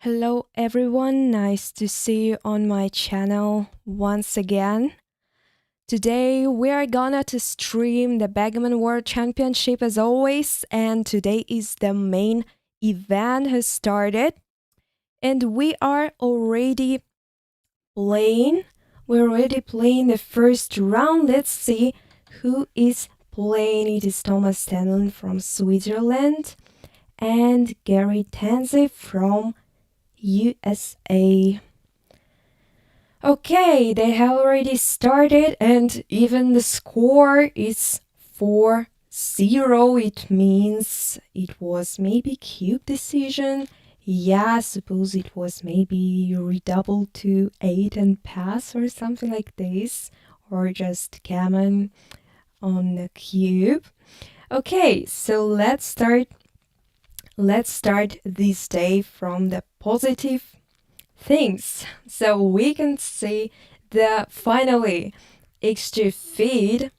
Hello everyone, nice to see you on my channel once again. Today we are gonna to stream the Backgammon World Championship as always, and today is the main event has started and we are already playing. We're already playing the first round. Let's see who is playing. It is Thomas Stanley from Switzerland and Gary Tanzi from USA. Okay, they have already started and even the score is 4-0. It means it was maybe cube decision. Yeah, I suppose it was maybe redoubled to 8 and pass or something like this, or just gammon on the cube. Okay, so let's start this day from the positive things. So we can see the finally XG feed,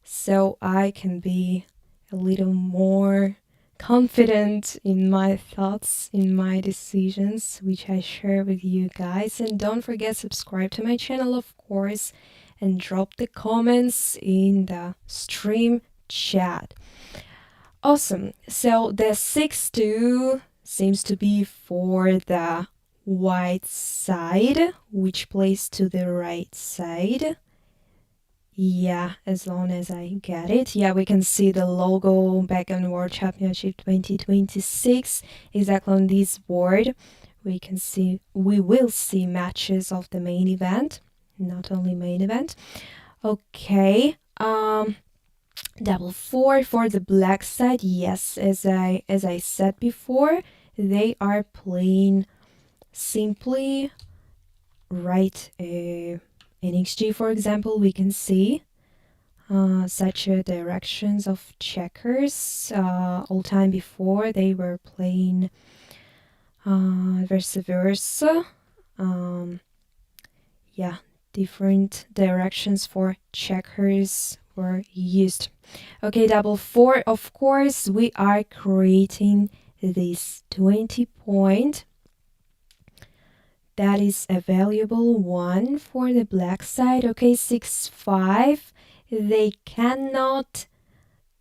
so I can be a little more confident in my thoughts, in my decisions, which I share with you guys. And don't forget, subscribe to my channel, of course, and drop the comments in the stream chat. Awesome. So the 6-2 seems to be for the white side, which plays to the right side. Yeah, as long as I get it. Yeah, we can see the logo Backgammon World Championship 2026 exactly on this board. We will see matches of the main event, not only main event. Okay. Double 4 for the black side. Yes, as I said before, they are playing simply right in XG, for example. We can see such directions of checkers. All time before they were playing vice versa. Yeah, different directions for checkers were used. Okay, double 4, of course, we are creating this 20 point. That is a valuable one for the black side. Okay, 6-5. They cannot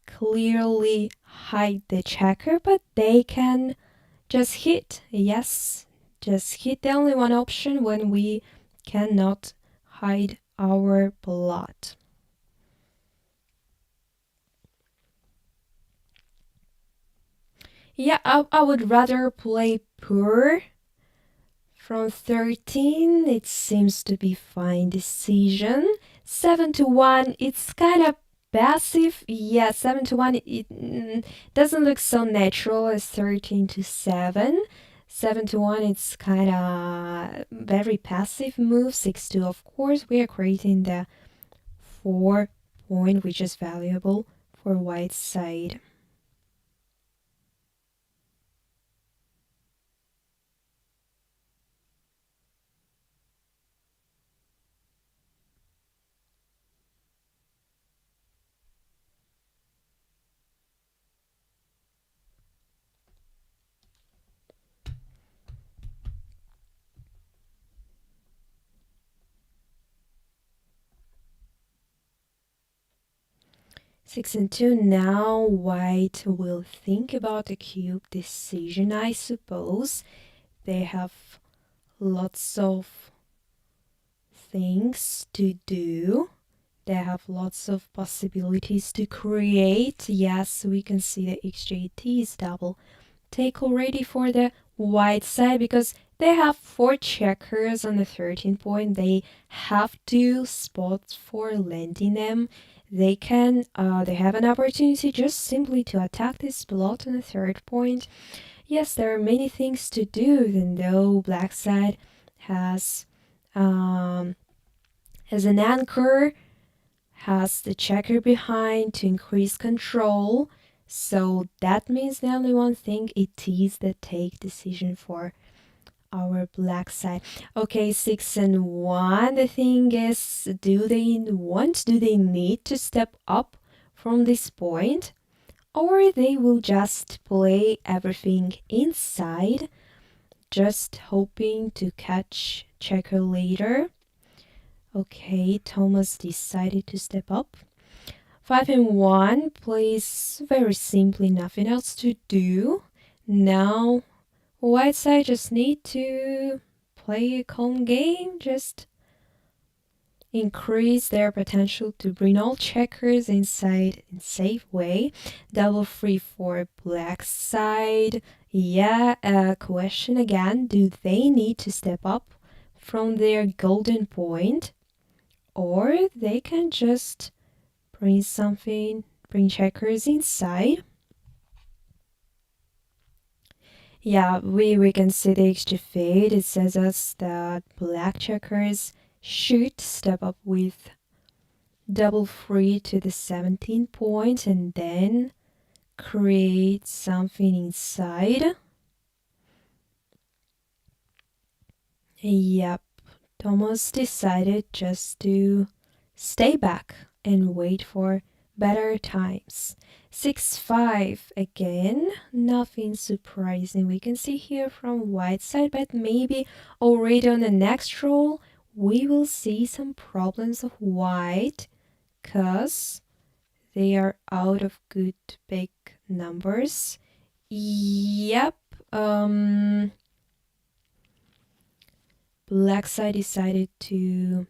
clearly hide the checker, but they can just hit. Yes, just hit. The only one option when we cannot hide our blot. Yeah, I would rather play poor. From 13, it seems to be fine decision. 7-1, it's kind of passive. Yeah, 7-1, it doesn't look so natural as 13-7. 7-1, it's kind of very passive move. 6-2, of course, we are creating the 4 point, which is valuable for white side. Six and 2. Now white will think about the cube decision, I suppose. They have lots of things to do. They have lots of possibilities to create. Yes, we can see the XJT is double take already for the white side because they have 4 checkers on the 13 point. They have 2 spots for landing them. They have an opportunity just simply to attack this blot on the 3rd point. Yes, there are many things to do, even though black side has an anchor, has the checker behind to increase control. So that means the only one thing, it is the take decision for our black side. Okay, 6-1. The thing is, do they need to step up from this point? Or they will just play everything inside just hoping to catch checker later. Okay, Thomas decided to step up. 5 and 1 plays very simply, nothing else to do. Now, white side just need to play a calm game, just increase their potential to bring all checkers inside in safe way. Double free for black side. Yeah, question again, do they need to step up from their golden point, or they can just bring checkers inside? Yeah, we can see the exchange fade. It says us that black checkers should step up with double free to the 17 point and then create something inside. Yep, Thomas decided just to stay back and wait for better times. 6-5 again, nothing surprising we can see here from white side, but maybe already on the next roll we will see some problems of white because they are out of good big numbers. Yep, black side decided to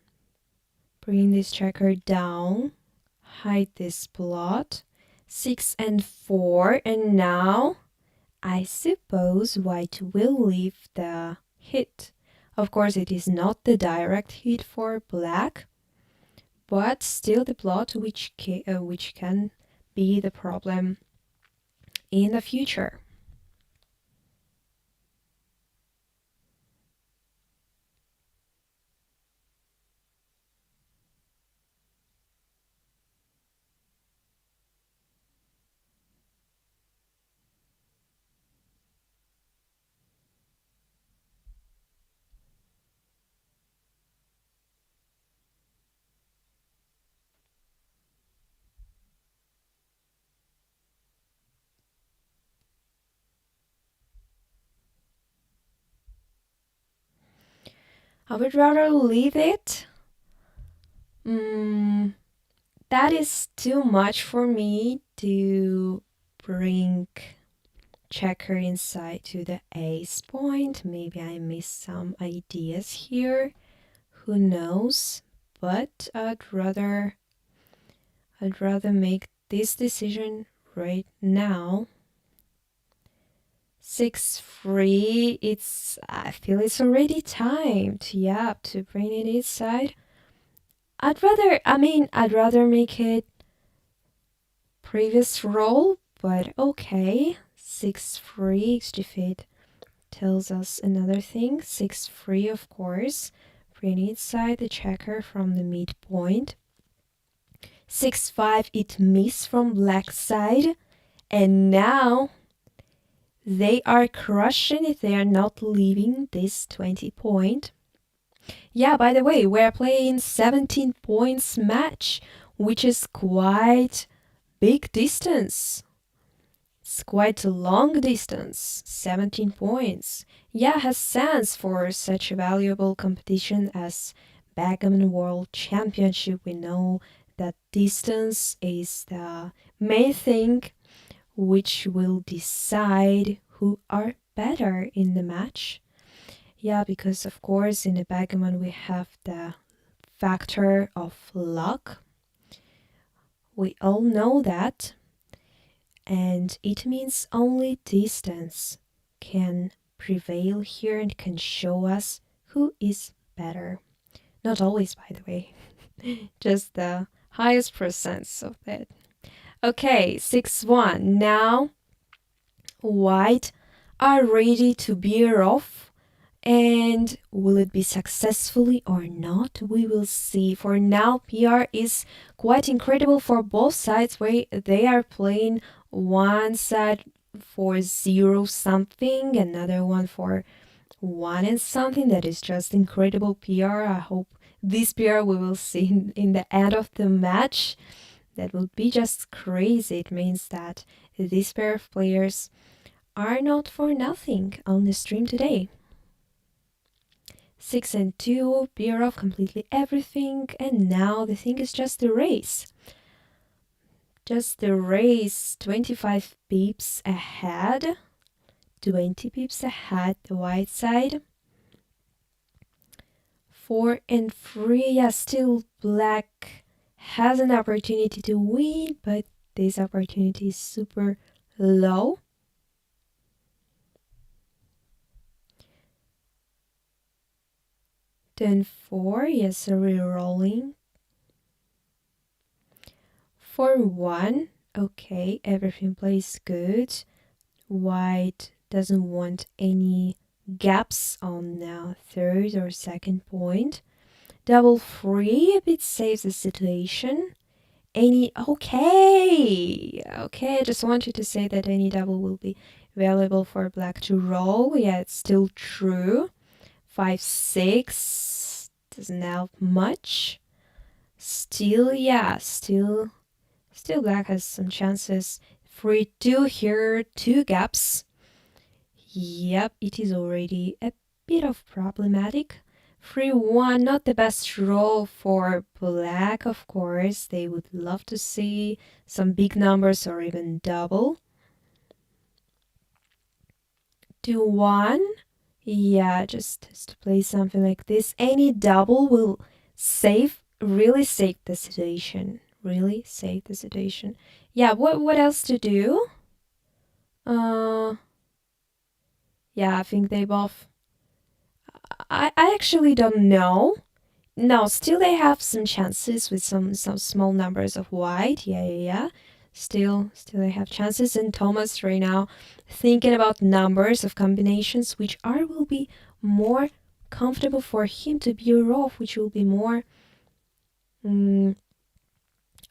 bring this checker down, hide this plot. 6 and 4, and now I suppose white will leave the hit. Of course, it is not the direct hit for black, but still the plot which can be the problem in the future. I would rather leave it. That is too much for me to bring checker inside to the ace point. Maybe I missed some ideas here. Who knows? But I'd rather make this decision right now. 6-3. I feel it's already time to bring it inside. I'd rather make it previous roll, but okay. 6-3 XG tells us another thing. 6-3, of course. Bring inside the checker from the midpoint. 6-5, it missed from black side, and now they are crushing if they are not leaving this 20 point. Yeah, by the way, we're playing 17 points match, which is quite big distance. It's quite a long distance, 17 points. Yeah, has sense for such a valuable competition as Backgammon World Championship. We know that distance is the main thing which will decide who are better in the match. Yeah, because of course in the backgammon we have the factor of luck. We all know that. And it means only distance can prevail here and can show us who is better. Not always, by the way. Just the highest percents of it. Okay, 6-1. Now white are ready to veer off. And will it be successfully or not? We will see. For now, PR is quite incredible for both sides where they are playing one side for 0 something, another one for 1 and something. That is just incredible PR. I hope this PR we will see in the end of the match. That will be just crazy. It means that this pair of players are not for nothing on the stream today. 6 and 2, beer off completely everything, and now the thing is just the race. Just the race, 25 pips ahead, 20 pips ahead, the white side. 4 and 3, yeah, still black has an opportunity to win, but this opportunity is super low. Then 4, yes, re-rolling. 4-1, okay, everything plays good. White doesn't want any gaps on now third or second point. Double 3 a bit saves the situation. Okay, I just want you to say that any double will be available for black to roll. Yeah, it's still true. 5-6 doesn't help much. Still, yeah, still black has some chances. 3-2 here, 2 gaps. Yep, it is already a bit of problematic. 3-1, not the best roll for black, of course. They would love to see some big numbers or even double. 2-1, yeah, just to play something like this. Any double will really save the situation. Really save the situation. Yeah, what else to do? Yeah, I think they both. I actually don't know. No, still they have some chances with some small numbers of white. Yeah. Still they have chances. And Thomas right now thinking about numbers of combinations which will be more comfortable for him to be off, which will be more. Okay,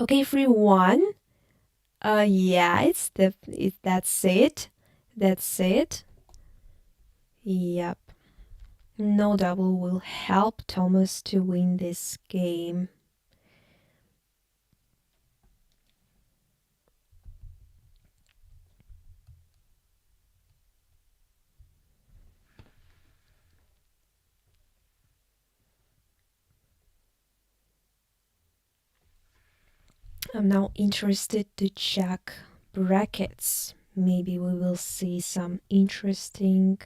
3-1. Yeah, that's it. That's it. Yep. No double will help Thomas to win this game. I'm now interested to check brackets. Maybe we will see some interesting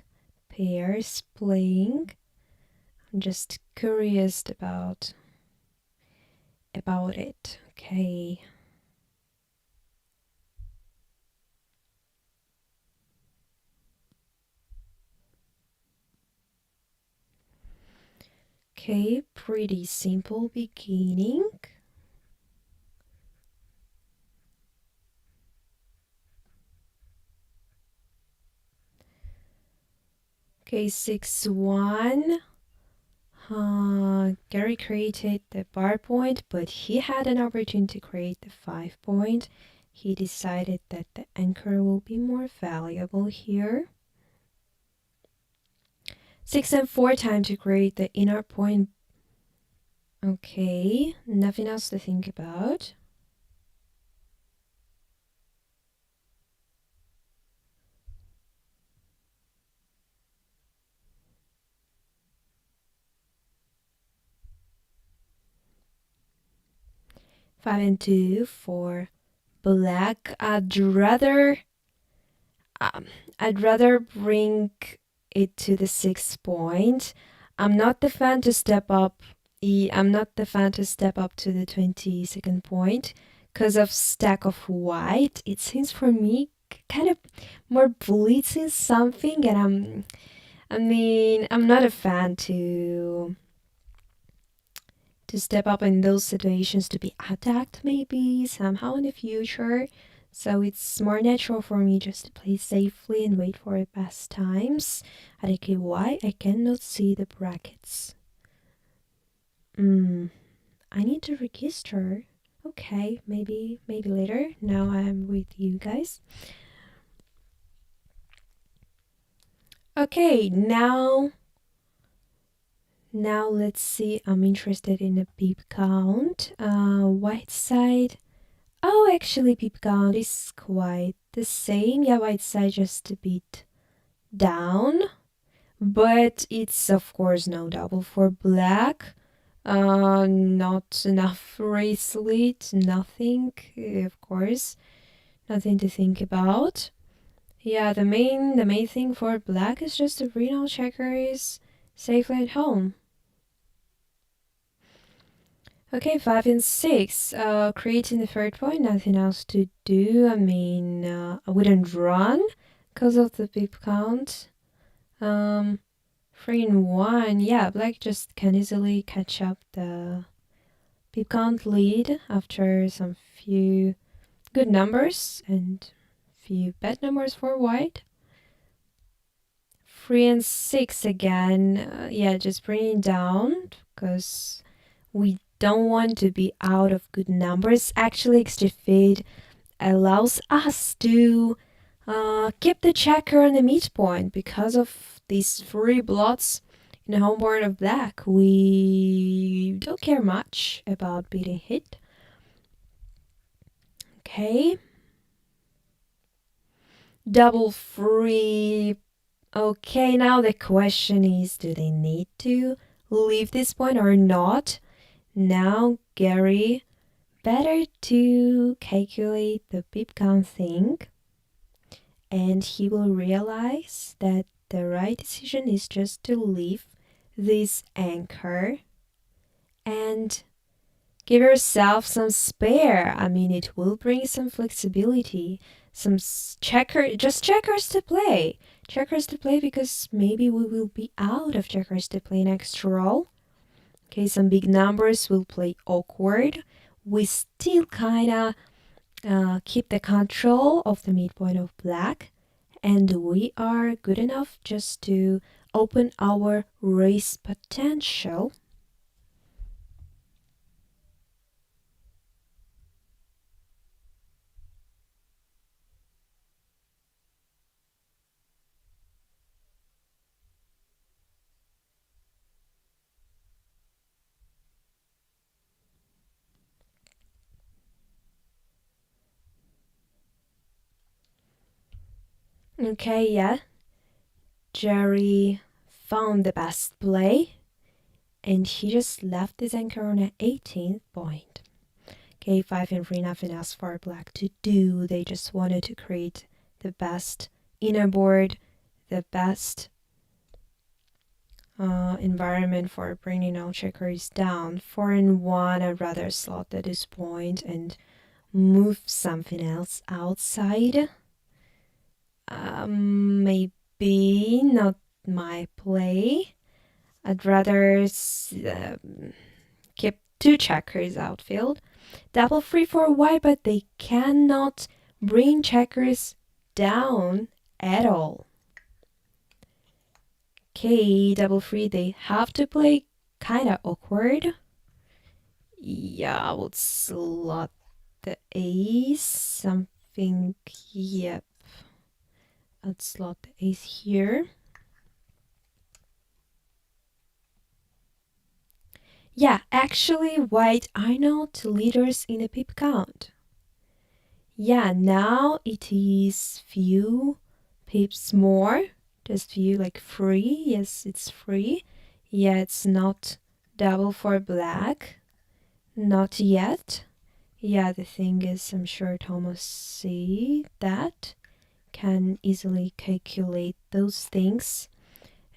pairs playing. I'm just curious about it. Okay. Okay, pretty simple beginning. Okay, 6-1. Gary created the bar point, but he had an opportunity to create the 5 point. He decided that the anchor will be more valuable here. 6 and 4 time to create the inner point. Okay, nothing else to think about. Five and 2 for black. I'd rather bring it to the 6 point. I'm not the fan to step up. I'm not the fan to step up to the 22nd point because of stack of white. It seems for me kind of more blitzing something, and I'm not a fan to step up in those situations to be attacked maybe somehow in the future. So it's more natural for me just to play safely and wait for the best times. I don't know why I cannot see the brackets. I need to register. Okay, maybe later. Now I'm with you guys. Okay, now let's see. I'm interested in the pip count. White side. Oh, actually, pip count is quite the same. Yeah, white side just a bit down. but it's of course no double for black. Not enough race lead, nothing, of course, nothing to think about. Yeah, the main thing for black is just to bring all checkers safely at home. Okay, 5 and 6. Creating the third point, nothing else to do. I mean, I wouldn't run because of the pip count. 3 and 1. Yeah, black just can easily catch up the pip count lead after some few good numbers and few bad numbers for white. 3 and 6 again. Yeah, just bring it down because we don't want to be out of good numbers. Actually, extra feed allows us to keep the checker on the midpoint because of these 3 blots in the home board of black. We don't care much about beating hit. Okay. Double free. Okay, now the question is, do they need to leave this point or not? Now, Gary, better to calculate the pip count thing, and he will realize that the right decision is just to leave this anchor and give yourself some spare. I mean, it will bring some flexibility, some checkers to play. Checkers to play because maybe we will be out of checkers to play next roll. Okay, some big numbers will play awkward. We still kind of keep the control of the midpoint of black, and we are good enough just to open our race potential. Okay, yeah. Jerry found the best play, and he just left his anchor on an 18th point. Okay, 5 and 3, nothing else for black to do. They just wanted to create the best inner board, the best environment for bringing all checkers down. 4 and 1, I'd rather slot at this point and move something else outside. Maybe not my play. I'd rather keep 2 checkers outfield. Double free for white, but they cannot bring checkers down at all. Okay, double free, they have to play kinda awkward. Yeah, I would slot the ace. Something, yep. I'd slot the ace here. Yeah, actually, white are not leaders in the pip count. Yeah, now it is few pips more. Just few, like 3. Yes, it's 3. Yeah, it's not double for black. Not yet. Yeah, the thing is, I'm sure Thomas see that. Can easily calculate those things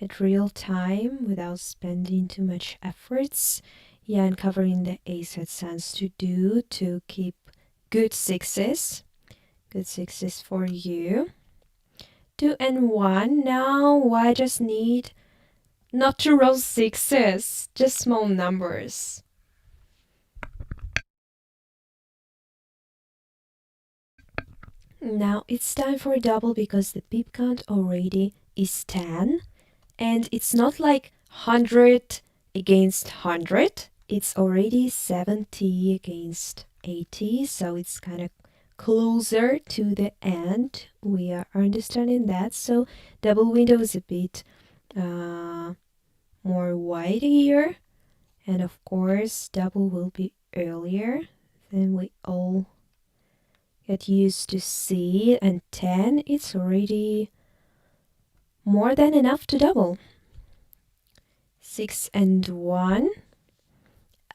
at real time without spending too much efforts. Yeah, and covering the ace had sense to do to keep good sixes. Good sixes for you. 2 and 1. Now I just need not to roll sixes, just small numbers. Now it's time for a double because the pip count already is 10. And it's not like 100 against 100. It's already 70 against 80. So it's kind of closer to the end. We are understanding that. So double window is a bit more wide here. And of course, double will be earlier than we all get used to see. And 10, it's already more than enough to double. 6 and 1.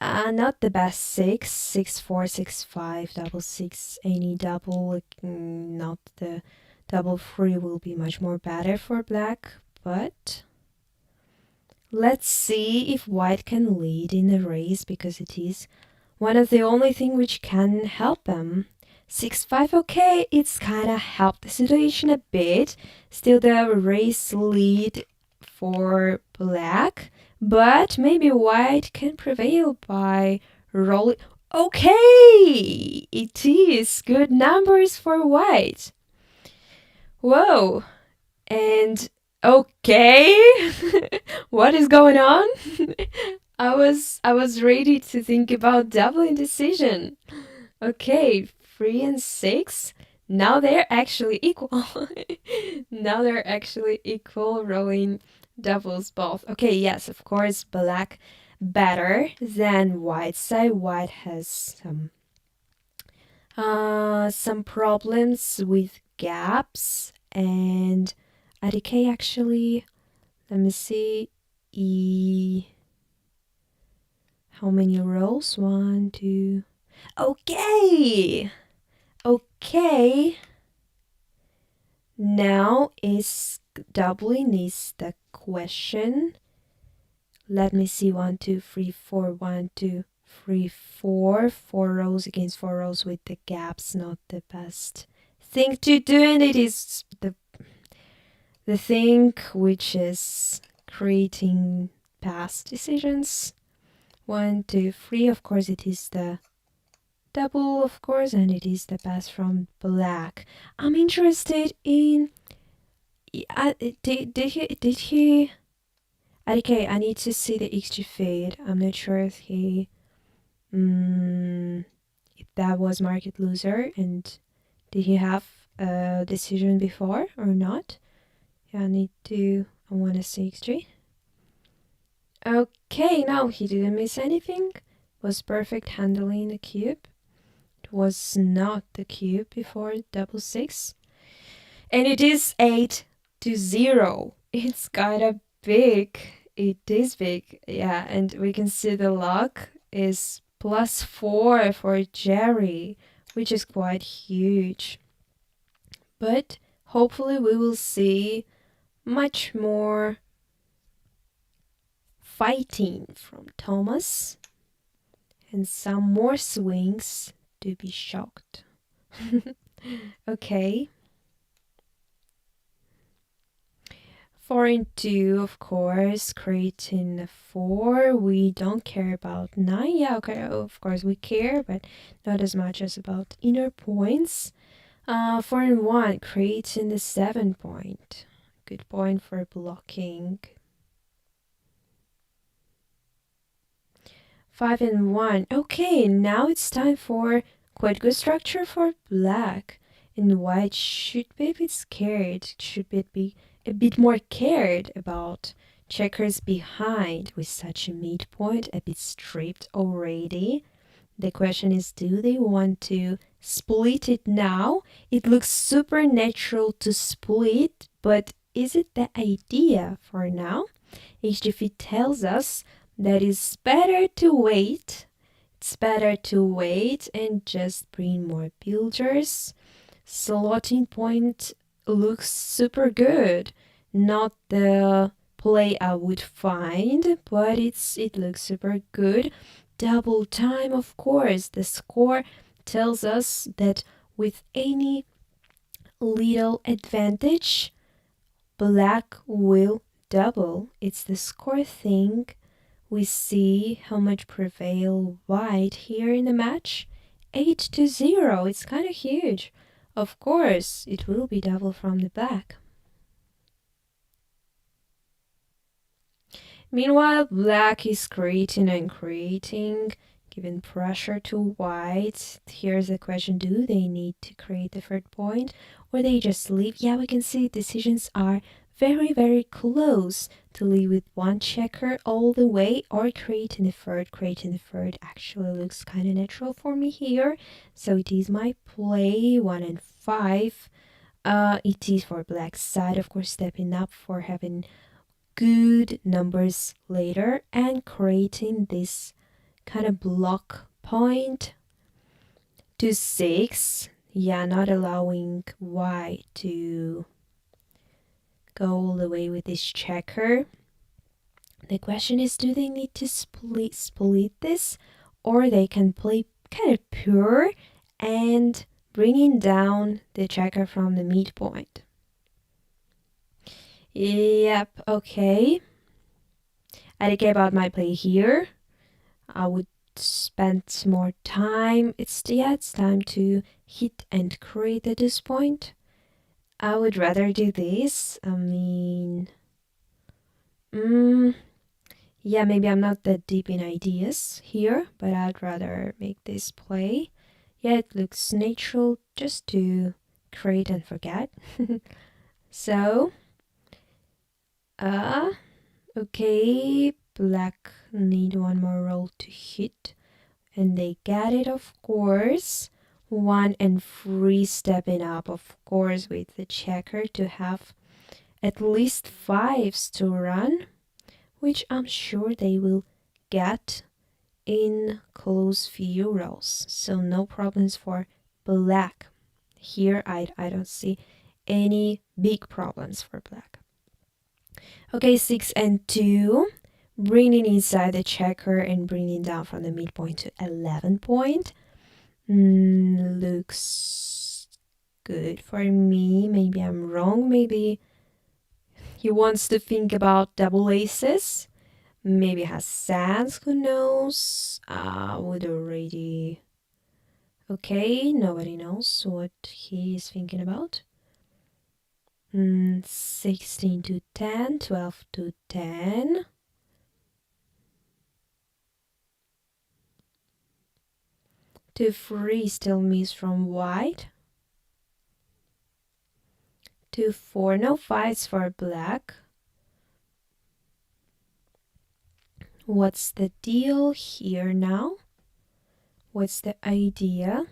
Not the best 6. 6, 4, 6, 5, double 6, any double, not the double 3 will be much more better for black, but let's see if white can lead in the race because it is one of the only thing which can help them. 6, 5, okay, it's kinda helped the situation a bit. Still the race lead for black, but maybe white can prevail by rolling. Okay, it is good numbers for white. Whoa, and okay, what is going on? I was ready to think about double indecision. Okay, 3 and 6. Now they're actually equal. Now they're actually equal, rolling doubles both. Okay, yes, of course, black better than white side. White has some problems with gaps and ADK actually. Let me see. How many rows? 1, 2. Okay. Okay. Now is doubling is the question. Let me see. 1, 2, 3, 4. 1, 2, 3, 4. 4 rows against 4 rows with the gaps. Not the best thing to do, and it is the thing which is creating past decisions. 1, 2, 3. Of course, it is the double, of course, and it is the pass from black. I'm interested in. Did he? Okay, I need to see the XG feed. I'm not sure if he. If that was market loser, and did he have a decision before or not? Yeah, I want to see XG. Okay, no, he didn't miss anything. Was perfect handling the cube. It was not the cube before double 6. And it is 8-0. It's kind of big. It is big. Yeah, and we can see the luck is +4 for Jerry, which is quite huge. But hopefully we will see much more fighting from Thomas and some more swings to be shocked. Okay. 4 and 2, of course, creating 4. We don't care about 9. Yeah, okay, of course we care, but not as much as about inner points. 4 and 1, creating the 7 point. Good point for blocking. 5 and 1. Okay, now it's time for quite good structure for black. And white should be a bit scared, should be a bit more cared about. Checkers behind with such a midpoint, a bit stripped already. The question is, do they want to split it now? It looks supernatural to split, but is it the idea for now? HGF tells us that it's better to wait. It's better to wait and just bring more builders. Slotting point looks super good. Not the play I would find, but it looks super good. Double time, of course. The score tells us that with any little advantage, black will double. It's the score thing. We see how much prevail white here in the match. 8-0. It's kind of huge. Of course, it will be double from the black. Meanwhile, black is creating and creating, giving pressure to white. Here's the question, do they need to create the third point or they just leave? Yeah, we can see decisions are very, very close to leave with one checker all the way or creating the third. Creating the third actually looks kind of natural for me here. So it is my play, 1 and 5. It is for black side, of course, stepping up for having good numbers later and creating this kind of block point to 6. Yeah, not allowing white to go all the way with this checker. The question is, do they need to split this, or they can play kind of pure and bringing down the checker from the midpoint? Yep, okay. I think about my play here. I would spend more time. It's time to hit and create at this point. I would rather do this. I mean, yeah, maybe I'm not that deep in ideas here, but I'd rather make this play. Yeah, it looks natural just to create and forget. So, okay, black need one more roll to hit, and they get it, of course. 1 and 3 stepping up, of course, with the checker to have at least 5s to run, which I'm sure they will get in close few rows. So no problems for black. Here I don't see any big problems for black. Okay, 6 and 2, bringing inside the checker and bringing down from the midpoint to 11 point. Looks good for me. Maybe I'm wrong. Maybe he wants to think about double aces. Maybe has sands, who knows? Would already... Okay, nobody knows what he is thinking about. 16 to 10, 12 to 10. To 3 still miss from white. To 4, no fights for black. What's the deal here now? What's the idea?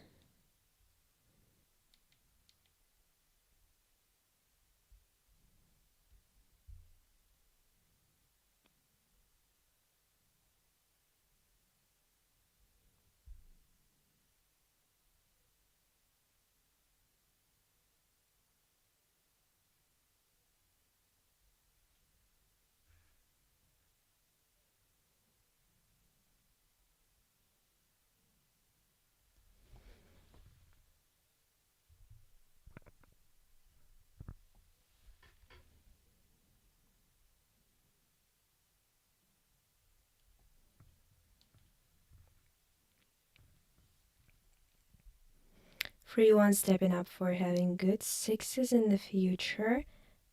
Free one stepping up for having good 6s in the future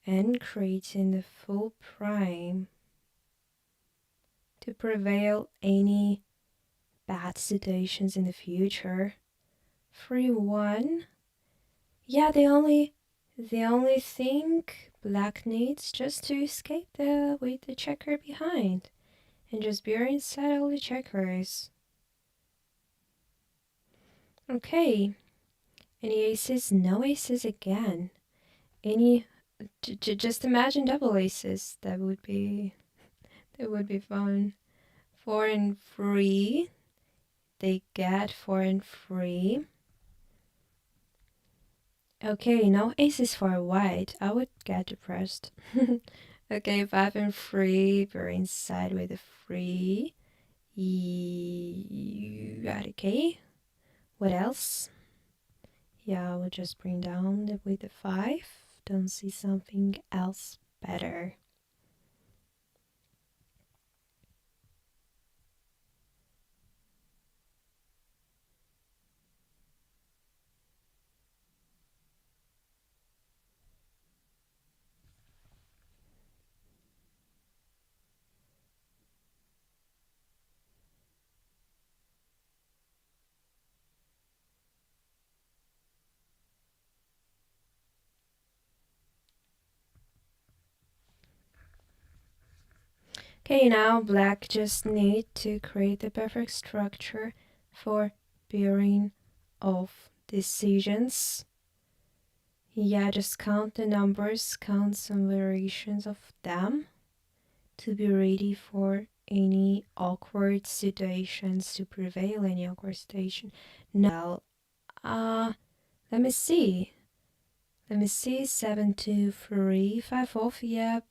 and creating the full prime to prevail any bad situations in the future. 3-1. Yeah, the only thing black needs just to escape with the checker behind and just be inside all the checkers. Okay. Any aces? No aces again. Any? Just imagine double aces. That would be fun. 4 and 3. They get 4 and 3. Okay, no aces for white. I would get depressed. Okay, 5 and 3. We're inside with a 3. Okay. What else? Yeah, I will just bring down with the 5. Don't see something else better. Okay, now black just need to create the perfect structure for pairing of decisions. Yeah, just count the numbers, count some variations of them. to be ready for any awkward situations, to prevail any awkward situation. No, let me see. Let me see. 7, 2, 3, 5 off. Yep.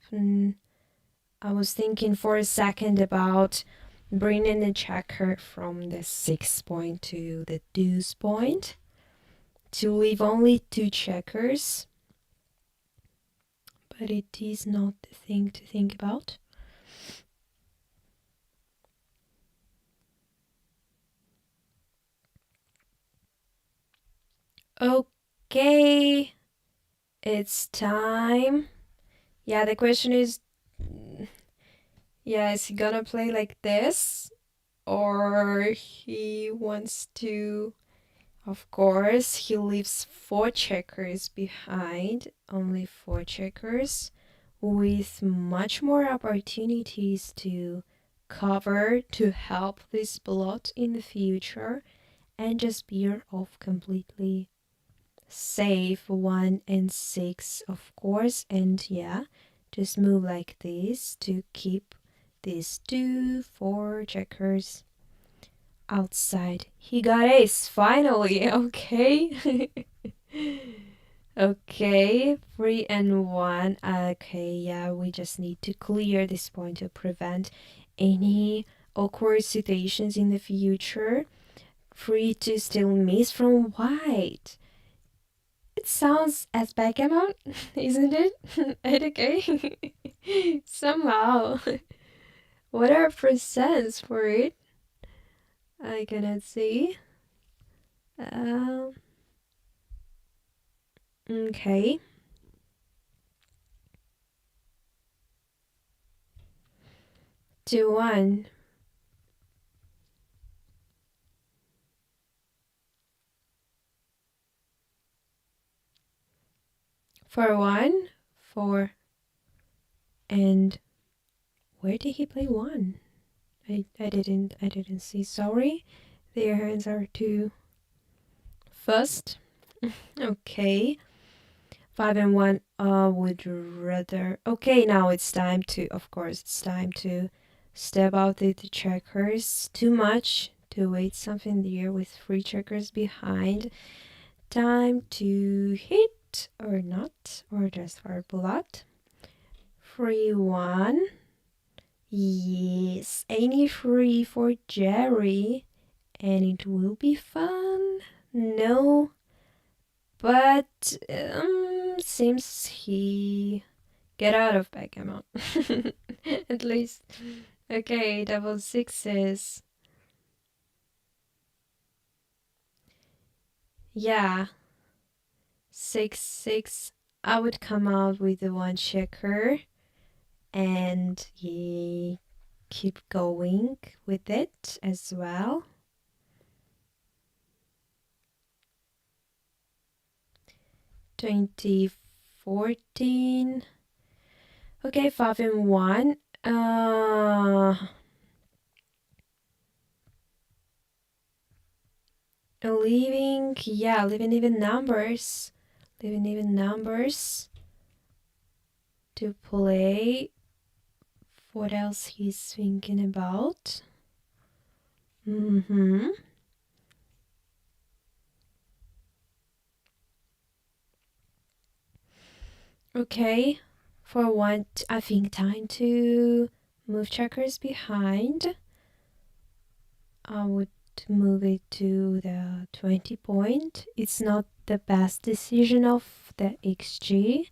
I was thinking for a second about bringing the checker from the 6 point to the deuce point to leave only 2 checkers. But it is not the thing to think about. Okay, it's time. Yeah, the question is, yeah, is he gonna play like this? Or he wants to, of course, he leaves 4 checkers behind, only 4 checkers, with much more opportunities to cover, to help this blot in the future, and just veer off completely safe. 1 and 6, of course, and yeah, just move like this to keep these 2, 4 checkers outside. He got ace finally. Okay. Okay, 3 and 1. Okay, yeah, we just need to clear this point to prevent any awkward situations in the future. 3 to still miss from white. It sounds as backgammon, isn't it? Okay. Somehow. What are percents for it? I cannot see. Okay. To 1. For 1, 4, and where did he play 1? I didn't see. Sorry, their hands are too fast. Okay. 5 and 1. Would rather. Okay, now it's time to. Of course, it's time to step out the checkers. Too much to wait something there with 3 checkers behind. Time to hit or not, or just for blood. 3, 1. Yes, any 3 for Jerry, and it will be fun. No, but seems he get out of backgammon at least. Okay, double 6s. Yeah, 6, 6. I would come out with the 1 checker, and he keep going with it as well. 2014. Okay, 5 and 1. Leaving even numbers. Leaving even numbers to play. What else he's thinking about? Okay, for 1, I think time to move checkers behind. I would move it to the 20 point. It's not the best decision of the XG,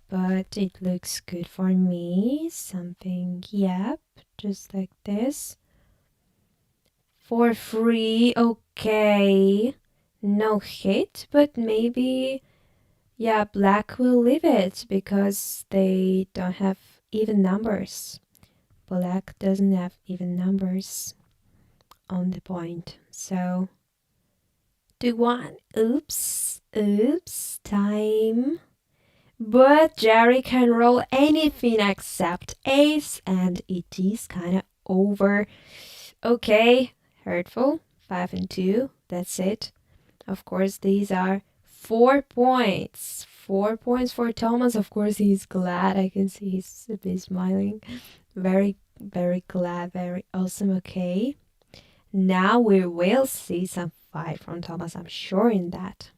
but it looks good for me. Something, yep, just like this. For free, okay. No hit, but maybe, yeah, black will leave it because they don't have even numbers. Black doesn't have even numbers on the point. So, do 1. Oops, time. But Jerry can roll anything except ace, and it is kind of over. Okay, hurtful. 5 and 2, that's it. Of course, these are 4 points. 4 points for Thomas. Of course, he's glad. I can see he's a bit smiling. Very, very glad. Very awesome. Okay. Now we will see some fight from Thomas. I'm sure in that.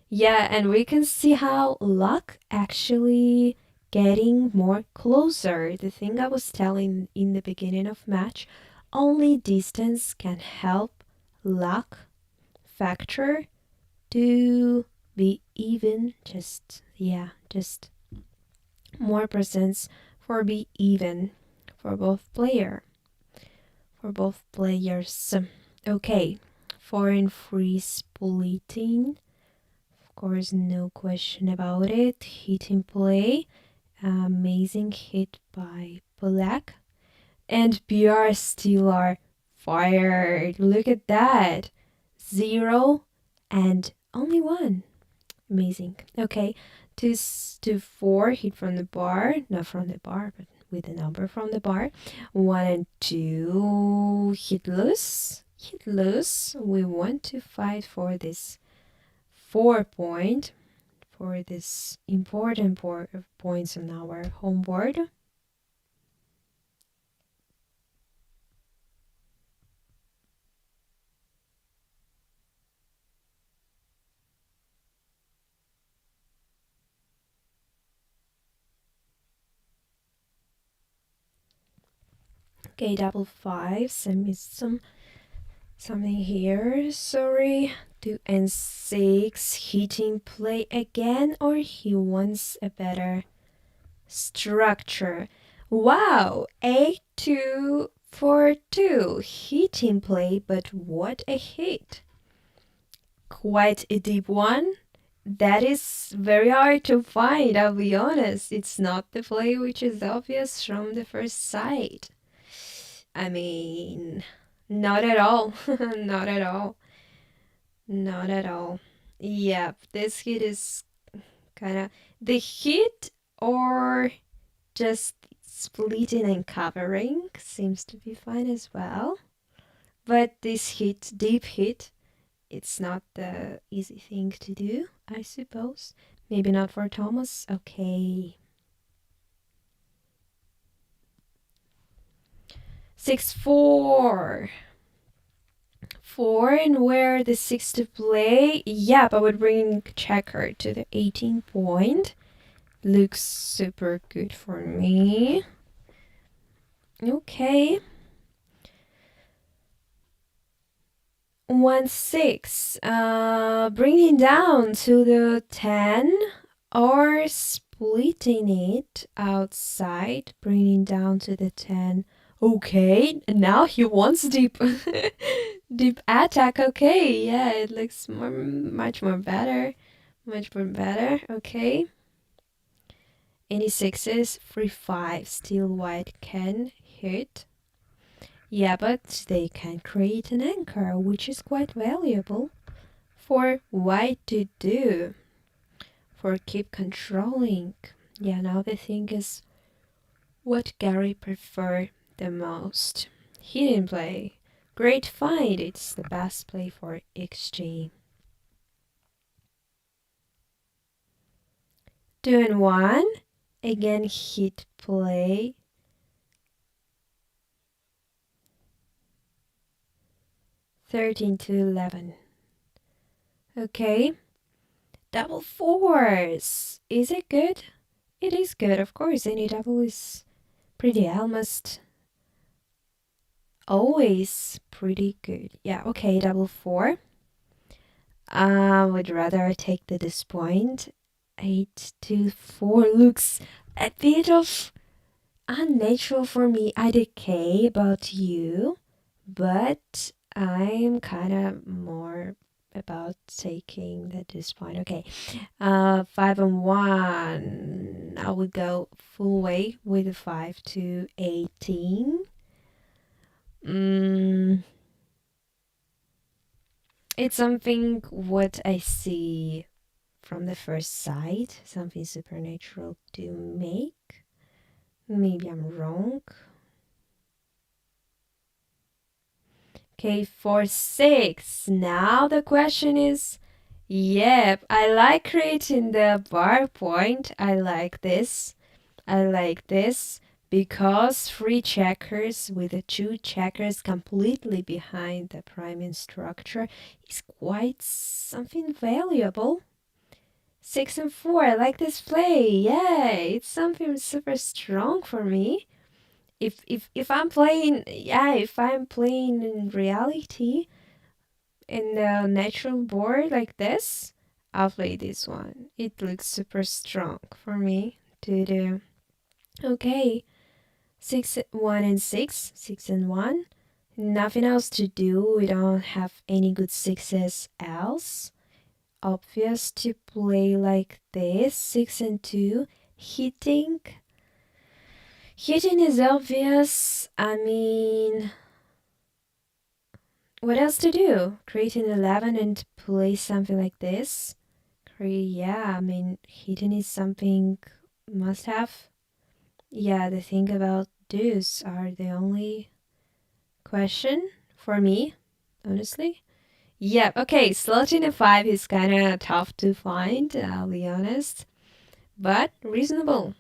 Yeah, and we can see how luck actually getting more closer. The thing I was telling in the beginning of match, only distance can help luck factor to be even. Just more presence for be even for both players. Okay, foreign free splitting. Of course, no question about it. Hit and play. Amazing hit by Black. And BR still are fired. Look at that. 0 and only 1. Amazing. Okay. 2-4 hit from the bar. Not from the bar, but with a number from the bar. 1 and 2 hit loose. Hit loose. We want to fight for this 4 point, for this important points on our home board. Okay, double 5. Something here. Sorry. 2 and 6. Hitting play again, or he wants a better structure. Wow, 8-2 for 2. Hitting play, but what a hit. Quite a deep one. That is very hard to find, I'll be honest. It's not the play which is obvious from the first sight. I mean, not at all. Not at all. Not at all. Yep, this hit is kind of the hit, or just splitting and covering seems to be fine as well. But this hit, deep hit, it's not the easy thing to do, I suppose. Maybe not for Thomas. Okay. 6-4. 4, and where the 6 to play. Yep, I would bring checker to the 18 point. Looks super good for me. Okay. 1-6. Bringing down to the 10, or splitting it outside, bringing down to the 10. Okay, now he wants deep deep attack. Okay, yeah, it looks much more better. Much more better. Okay. Any 6s, 3-5. Still white can hit. Yeah, but they can create an anchor, which is quite valuable for white to do. For keep controlling. Yeah, now the thing is what Gary prefer the most. Hidden play. Great find. It's the best play for XG. 2 and 1. Again, hit play. 13-11. Okay. Double 4s. Is it good? It is good, of course. Any double is pretty, almost always pretty good. Yeah, okay, double 4. I would rather take the disappoint. 8-4 looks a bit of unnatural for me. I decay about you, but I'm kind of more about taking the disappoint. Okay, 5 and 1. I would go full way with the 5-18. It's something what I see from the first sight, something supernatural to make. Maybe I'm wrong. Okay, 4-6. Now the question is, Yep, I like creating the bar point. I like this. I like this because three checkers with the two checkers completely behind the priming structure is quite something valuable. 6 and 4, I like this play. Yeah, it's something super strong for me. If I'm playing, yeah, if I'm playing in reality in a natural board like this, I'll play this one. It looks super strong for me to do. Okay, 6, 1 and 6, 6 and 1. Nothing else to do. We don't have any good sixes else. Obvious to play like this. 6 and 2. Hitting. Hitting is obvious. I mean, what else to do? Create an 11 and play something like this. Yeah, I mean, hitting is something must have. Yeah, the thing about deuce are the only question for me, honestly. Yeah, okay, slot in a 5 is kind of tough to find, I'll be honest, but reasonable.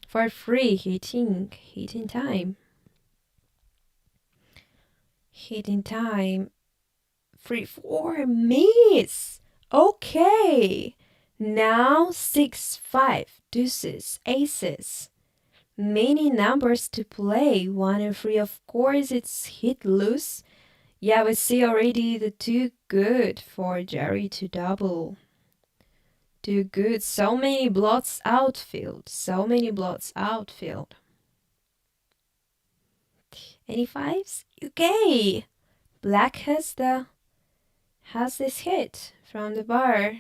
For free, hitting time. Hitting time. 3, 4 minutes. Okay. Now 6, 5, deuces, aces. Many numbers to play. 1 and 3, of course, it's hit loose. Yeah, we see already the too good for Jerry to double. Too good. So many blots outfield. So many blots outfield. Any fives? Okay. Black has this hit from the bar.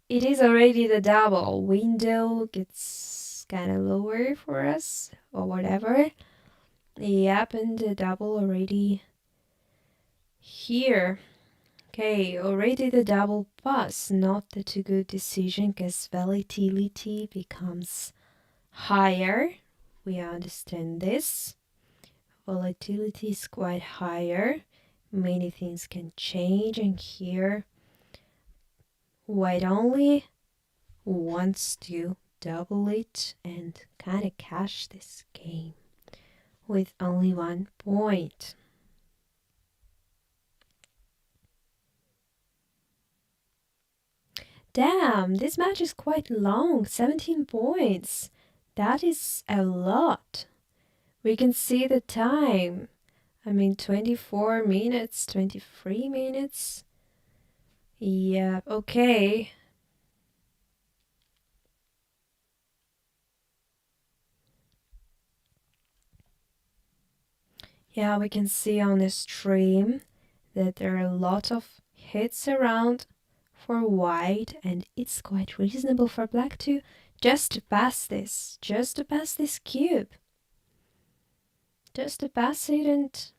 It is already the double. Window gets kind of lower for us or whatever. Yep, and the double already here. Okay, already the double pass, not the too good decision because volatility becomes higher. We understand this. Volatility is quite higher. Many things can change, and here white only wants to double it and kind of cash this game with only 1 point. Damn, this match is quite long, 17 points. That is a lot. We can see the time. I mean, 24 minutes, 23 minutes. Yeah, okay. Yeah, we can see on the stream that there are a lot of hits around for white, and it's quite reasonable for black to just pass this cube. Just to pass it and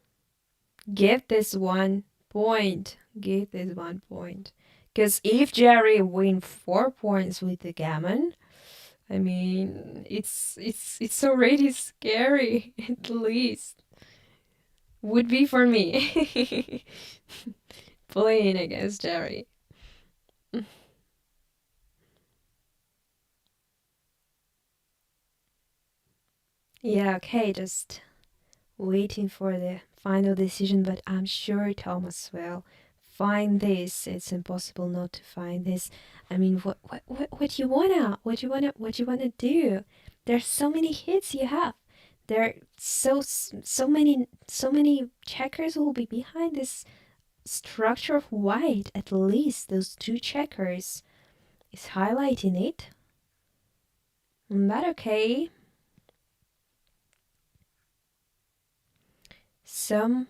give this 1 point. Give this 1 point. Because if Jerry win 4 points with the gammon, I mean, it's already scary, at least. Would be for me. Playing against Jerry. Yeah, okay, just waiting for the final decision, but I'm sure Thomas will find this. It's impossible not to find this. I mean, what you wanna do? There's so many hits you have. There are so many checkers will be behind this structure of white. At least those two checkers is highlighting it. But okay. Some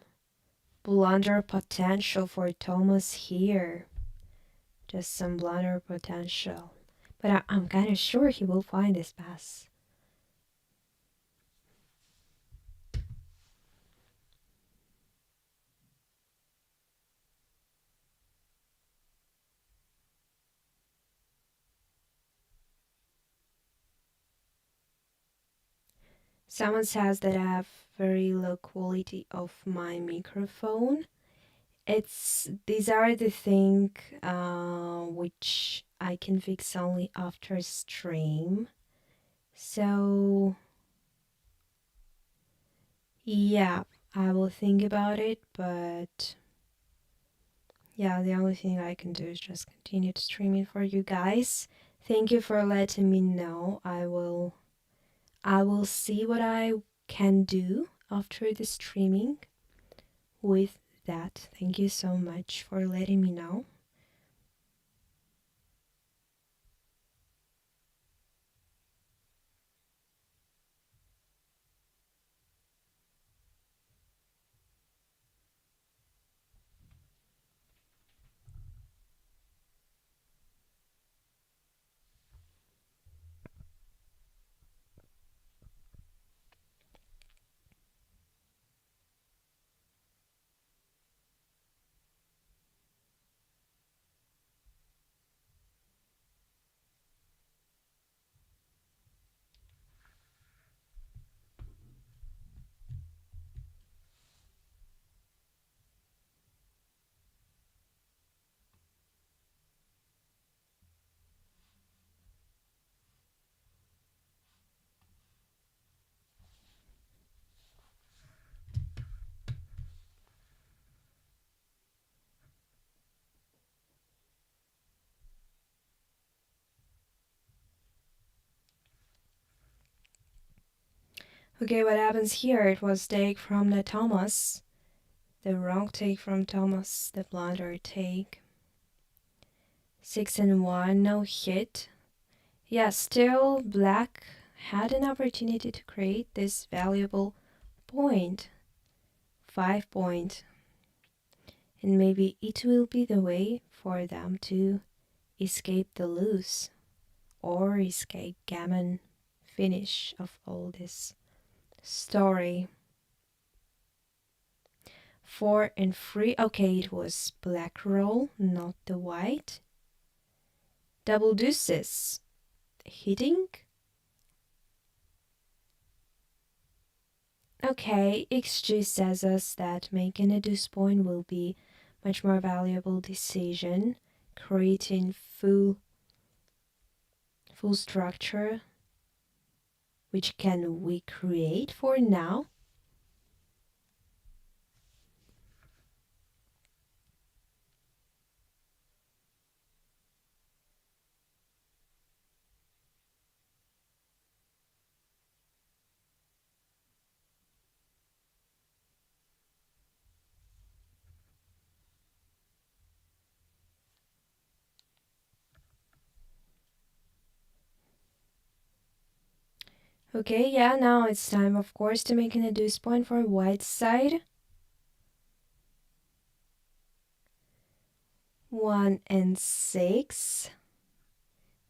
blunder potential for Thomas here. Just some blunder potential. But I'm kind of sure he will find this pass. Someone says that I have very low quality of my microphone. these are the thing which I can fix only after stream. So yeah, I will think about it, but yeah, the only thing I can do is just continue to stream it for you guys. Thank you for letting me know. I will see what I can do after the streaming with that. Thank you so much for letting me know. Okay, what happens here? It was take from the Thomas. The wrong take from Thomas. The blunder take. 6 and 1, no hit. Yeah, still black had an opportunity to create this valuable point. 5 point. And maybe it will be the way for them to escape the lose or escape gammon finish of all this story. 4 and 3. Okay, it was black roll, not the white. Double deuces. Hitting. Okay, XG says us that making a deuce point will be much more valuable decision, creating full structure, which can we create for now? Okay, yeah, now it's time, of course, to make a deuce point for white side. 1 and 6.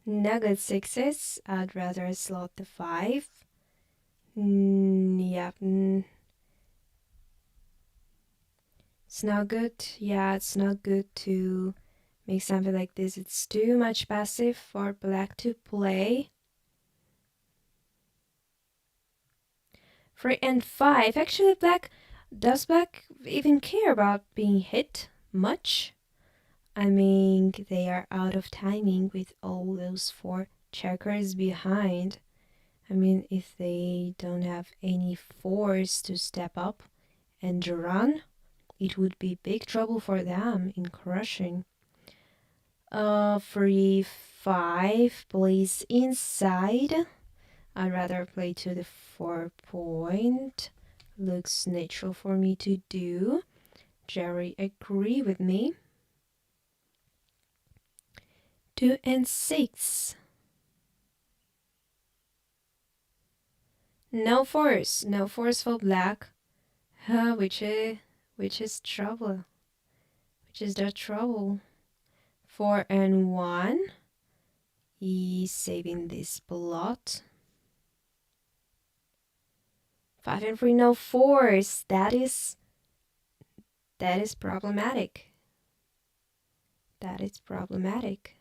No good sixes. I'd rather slot the 5. Yeah, it's not good. Yeah, it's not good to make something like this. It's too much passive for black to play. 3 and 5. Actually, does black even care about being hit much? I mean, they are out of timing with all those 4 checkers behind. I mean, if they don't have any force to step up and run, it would be big trouble for them in crushing. 3, 5 plays inside. I'd rather play to the 4 point. Looks natural for me to do. Jerry agree with me. 2 and 6. No force for black. Which is trouble. Which is the trouble. 4 and 1. He's saving this blot. 5 and 3, no force. That is problematic. That is problematic.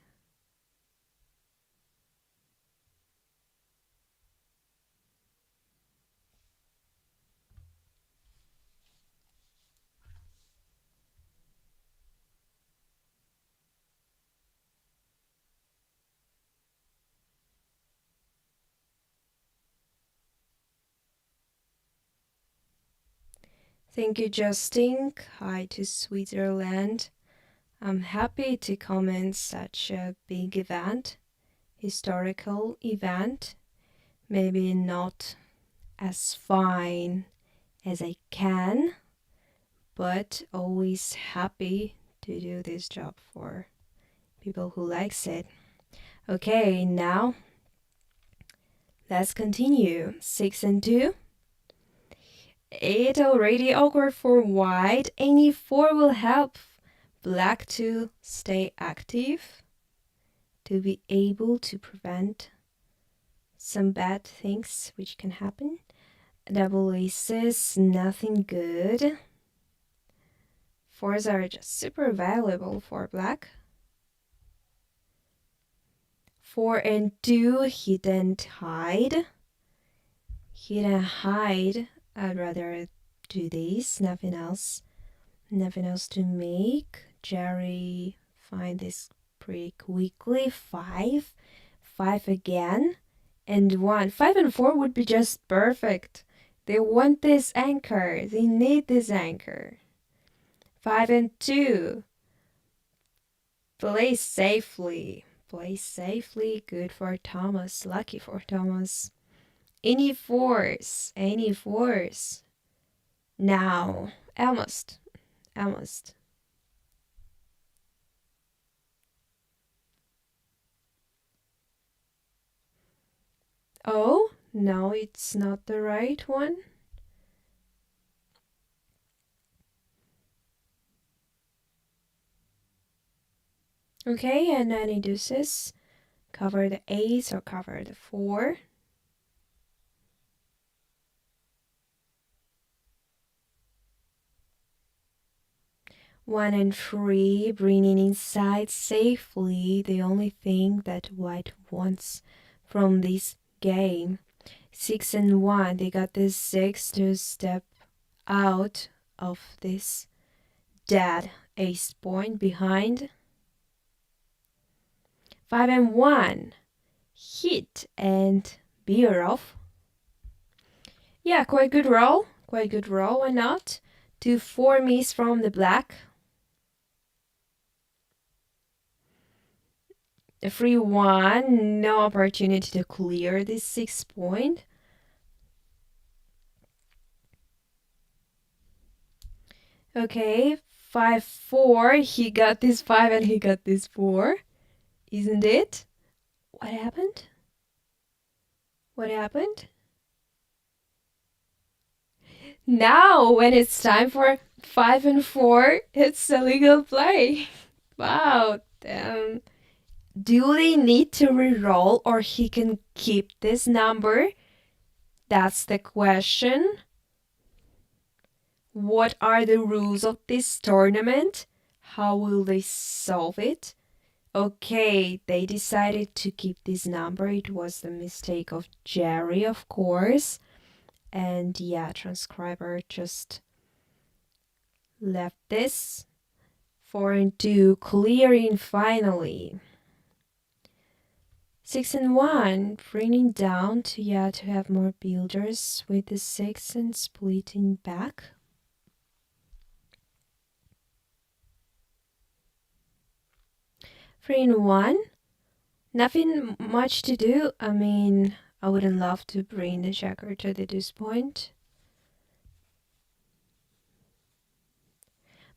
Thank you, Justin. Hi to Switzerland. I'm happy to comment such a big event, historical event. Maybe not as fine as I can, but always happy to do this job for people who likes it. Okay, now let's continue. 6 and 2. It's already awkward for white. Any 4 will help black to stay active, to be able to prevent some bad things which can happen. Double aces, nothing good. 4s are just super valuable for black. 4 and 2, he didn't hide. He didn't hide. I'd rather do this, nothing else. Nothing else to make. Jerry find this pretty quickly. 5. 5 again. And 1. 5 and 4 would be just perfect. They want this anchor. They need this anchor. 5 and 2. Play safely. Play safely. Good for Thomas. Lucky for Thomas. Any 4s. Any 4s. Now. Almost. Almost. Oh, no, it's not the right one. Okay, and any deuces. Cover the ace or cover the 4. One and 3, bringing inside safely the only thing that white wants from this game. 6 and 1, they got this 6 to step out of this dead ace point behind. 5 and 1, hit and beer off. Yeah, quite good roll, why not? 2 4 miss from the black. The 3 1, no opportunity to clear this 6 point. Okay, 5 4, he got this 5 and he got this 4. Isn't it? What happened? What happened? Now, when it's time for 5 and 4, it's a legal play. Wow, damn. Do they need to re-roll or he can keep this number? That's the question. What are the rules of this tournament? How will they solve it? Okay, they decided to keep this number. It was the mistake of Jerry, of course. And yeah, transcriber just left this. 4 and 2, clearing finally. 6 and 1, bringing down to have more builders with the 6 and splitting back. Three and 1, nothing much to do. I mean, I wouldn't love to bring the checker to the deuce point.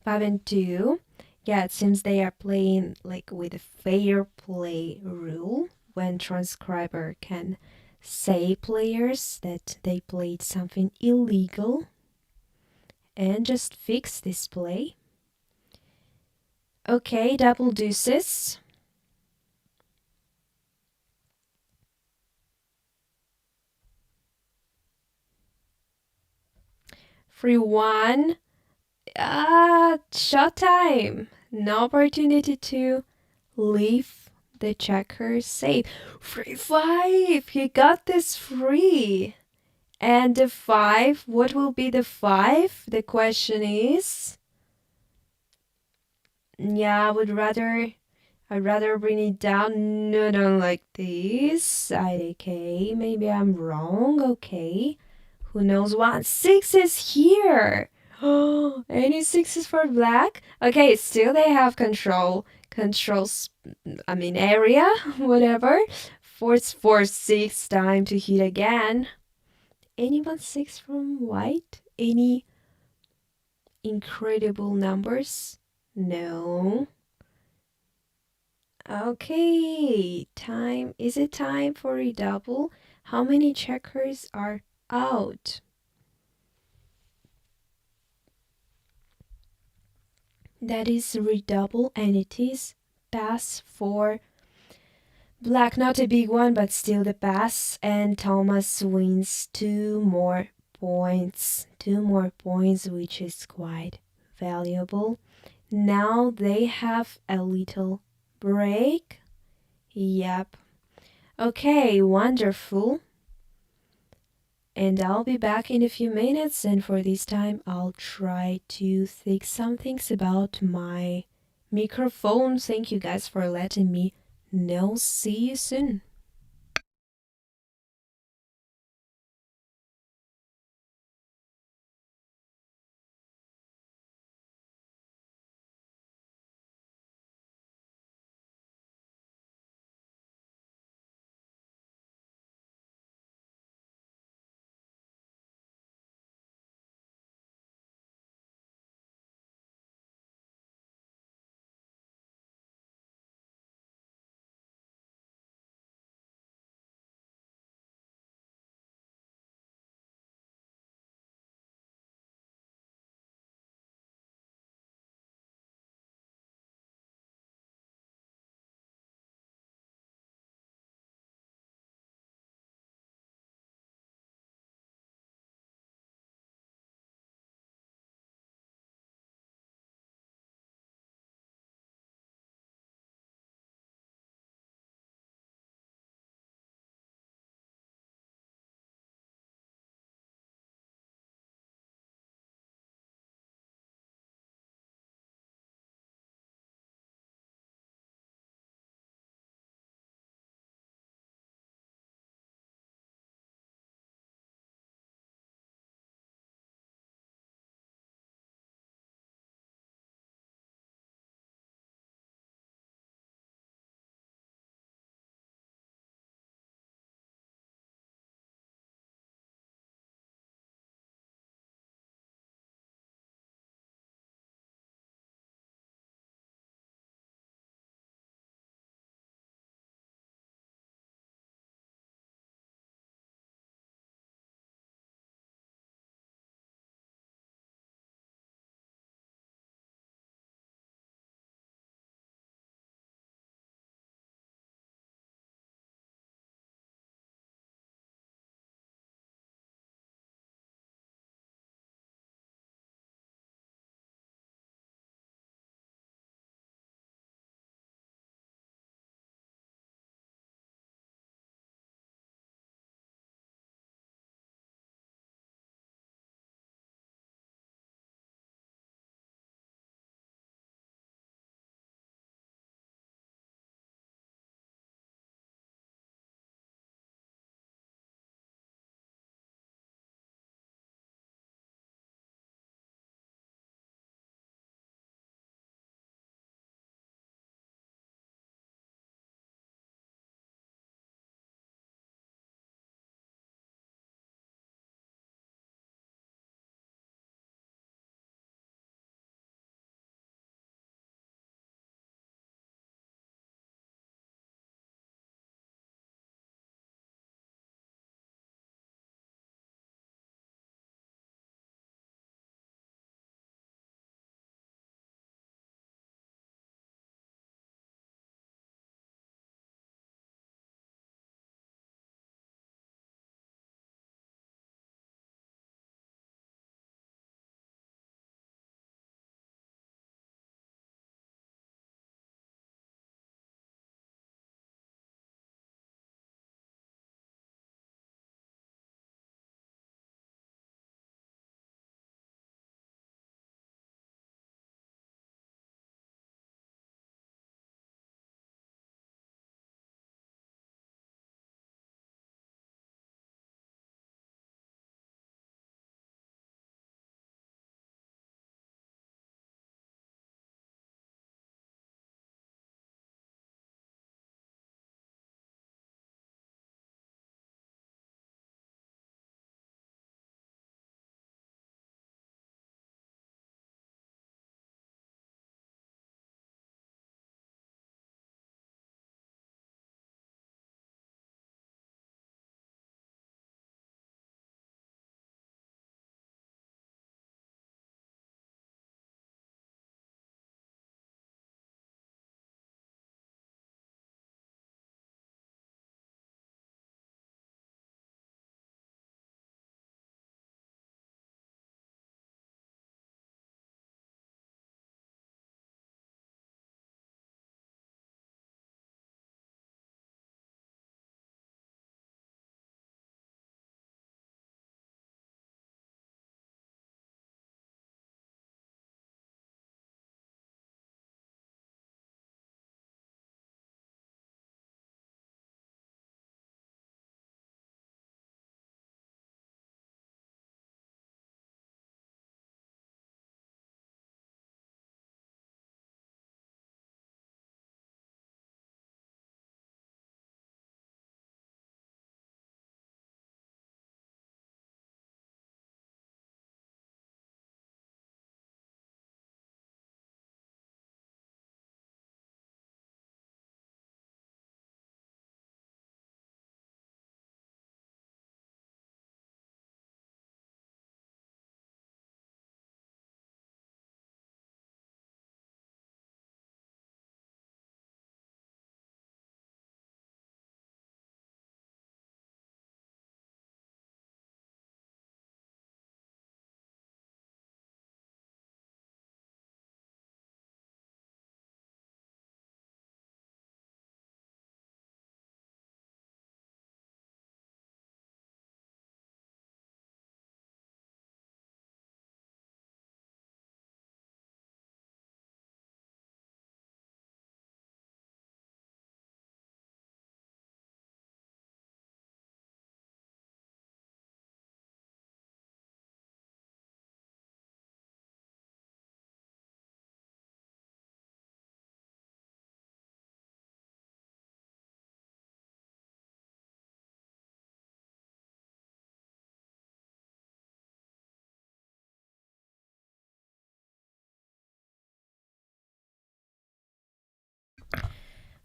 5 and 2, yeah, it seems they are playing like with a fair play rule. When transcriber can say players that they played something illegal and just fix this play. Okay, double deuces. Free 1. Shot time. No opportunity to leave the checker safe. Free 5. He got this free. And the 5. What will be the 5? The question is. Yeah, I'd rather bring it down. No, don't like this. Okay, maybe I'm wrong. Okay. Who knows what? 6 is here. Oh, any sixes for black? Okay, still they have controls. I mean area, whatever. Force 6 time to hit again. Anyone six from white? Any incredible numbers? No. Okay, time. Is it time for redouble? How many checkers are out? That is redouble, and it is pass for black. Not a big one, but still the pass. And Thomas wins 2 more points. 2 more points, which is quite valuable. Now they have a little break. Yep. Okay, wonderful. And I'll be back in a few minutes, and for this time I'll try to fix some things about my microphone. Thank you guys for letting me know. See you soon.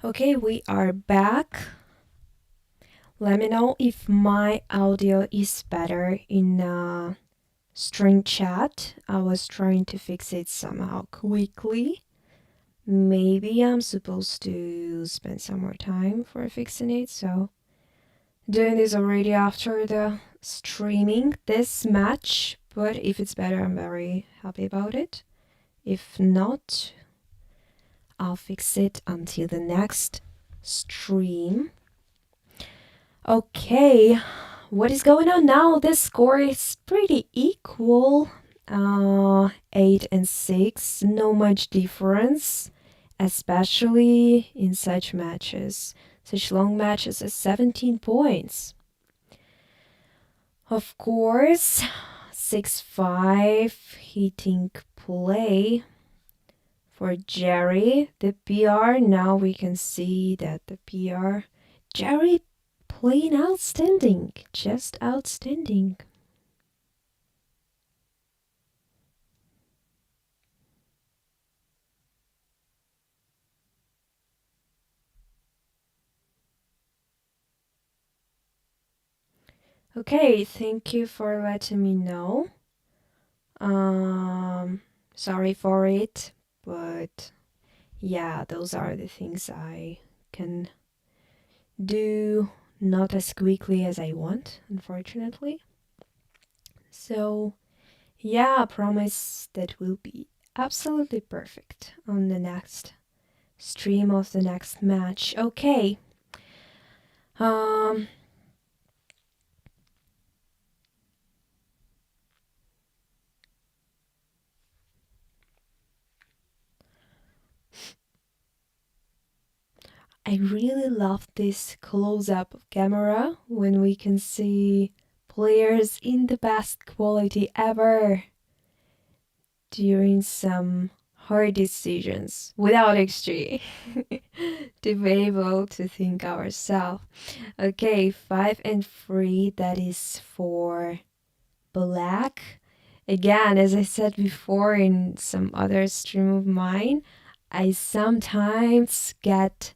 Okay, we are back. Let me know if my audio is better in string chat. I was trying to fix it somehow quickly. Maybe I'm supposed to spend some more time for fixing it, so doing this already after the streaming this match, but if it's better, I'm very happy about it. If not, I'll fix it until the next stream. Okay, what is going on now? The score is pretty equal. 8 and 6, no much difference, especially in such matches, such long matches as 17 points. Of course, 6-5 hitting play for Jerry. The PR, now we can see that the PR, Jerry playing outstanding, just outstanding. Okay, thank you for letting me know. Sorry for it, but yeah, those are the things I can do not as quickly as I want, unfortunately. So, yeah, I promise that will be absolutely perfect on the next stream of the next match. Okay. Um I really love this close-up camera when we can see players in the best quality ever during some hard decisions without XG to be able to think ourselves. Okay, 5 and 3, that is for black. Again, as I said before in some other stream of mine, I sometimes get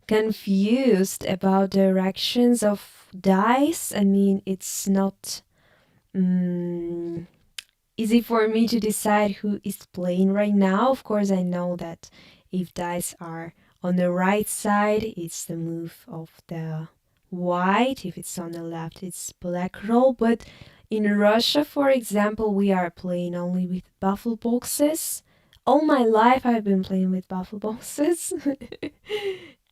confused about directions of dice. I mean, it's not easy for me to decide who is playing right now. Of course, I know that if dice are on the right side, it's the move of the white. If it's on the left, it's black roll. But in Russia, for example, we are playing only with buffalo boxes. All my life, I've been playing with buffalo boxes.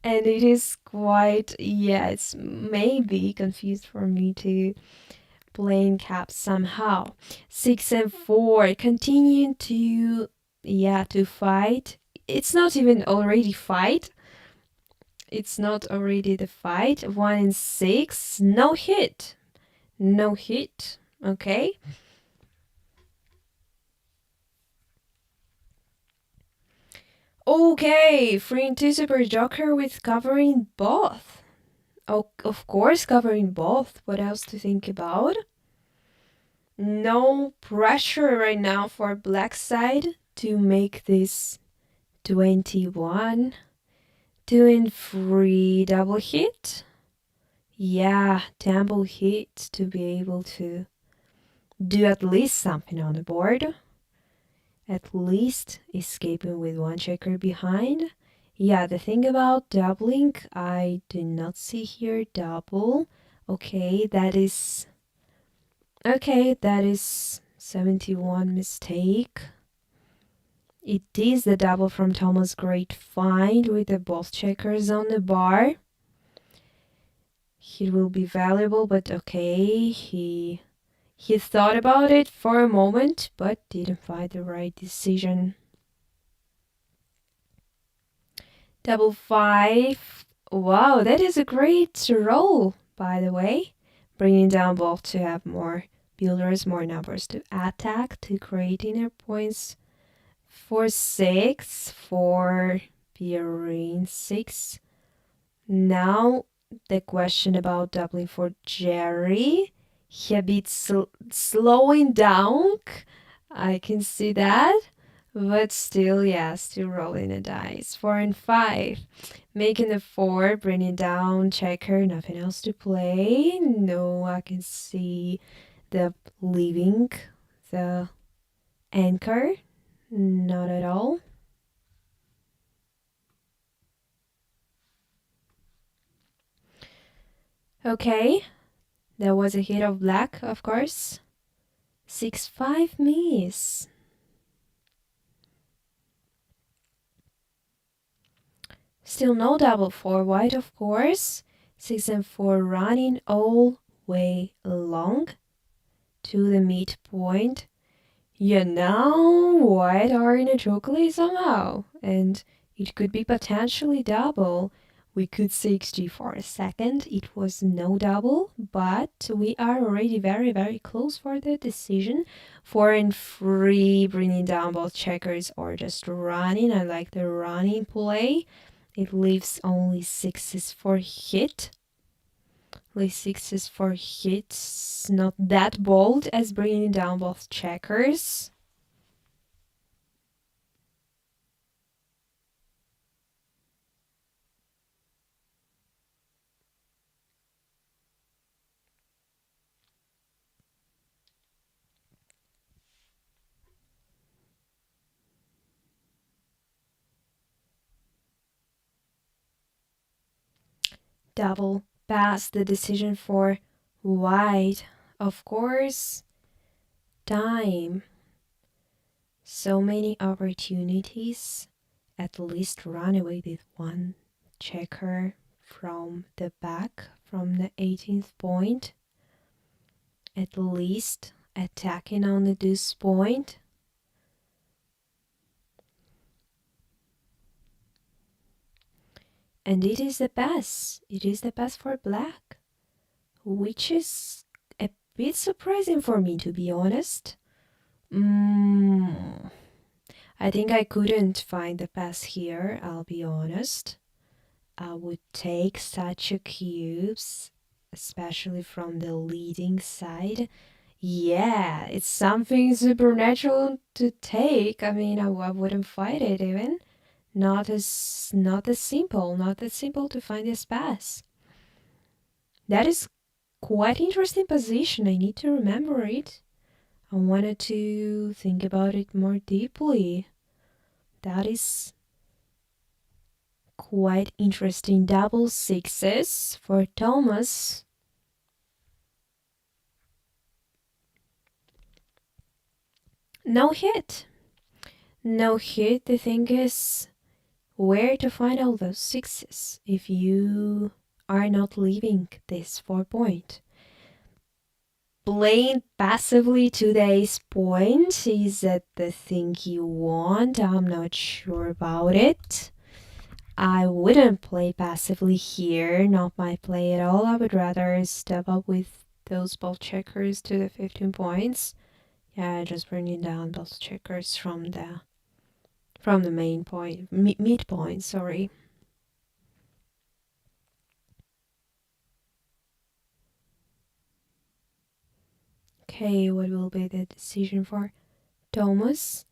And it is quite, yeah, it's maybe confused for me to playing caps somehow. 6 and 4, continuing to, yeah, to fight. It's not even already fight. It's not already the fight. 1 and 6, no hit. No hit. Okay. Okay, 3 and 2 Super Joker with covering both. Oh, of course, covering both. What else to think about? No pressure right now for black side to make this 21. 2 and 3 double hit. Yeah, double hit to be able to do at least something on the board. At least escaping with one checker behind. Yeah, the thing about doubling, I do not see here double. Okay, that is 71 mistake. It is the double from Thomas. Great find with the both checkers on the bar. He will be valuable, but okay, he thought about it for a moment, but didn't find the right decision. Double 5. Wow, that is a great roll, by the way. Bringing down both to have more builders, more numbers to attack, to create inner points. For 6, for Pierine 6. Now the question about doubling for Jerry. He a bit slowing down. I can see that. But still, yeah, still rolling the dice. 4 and 5. Making the 4, bringing down checker, nothing else to play. No, I can see the leaving the anchor. Not at all. Okay, there was a hit of black, of course. 6-5 miss. Still no double for white, of course. 6 and 4 running all way along to the midpoint. Yeah, now white are in a chocolate somehow, and it could be potentially double. We could 60 for a second. It was no double, but we are already very, very close for the decision. 4 and 3, bringing down both checkers or just running. I like the running play. It leaves only 6s for hit. Leaves 6s for hits. Not that bold as bringing down both checkers. Double pass the decision for white. Of course, time. So many opportunities. At least run away with one checker from the back, from the 18th point. At least attacking on the deuce point. And it is the pass. It is the pass for black, which is a bit surprising for me, to be honest. I think I couldn't find the pass here, I'll be honest. I would take such a cubes, especially from the leading side. Yeah, it's something supernatural to take. I mean, I wouldn't fight it even. Not as simple, not that simple to find this pass. That is quite interesting position. I need to remember it. I wanted to think about it more deeply. That is quite interesting. Double 6s for Thomas. No hit. No hit. The thing is, where to find all those 6s if you are not leaving this 4 point? Playing passively to the ace point, is that the thing you want? I'm not sure about it. I wouldn't play passively here, not my play at all. I would rather step up with those ball checkers to the 15 points. Yeah, just bringing down those checkers from the main point, mid point, sorry. Okay, what will be the decision for Thomas?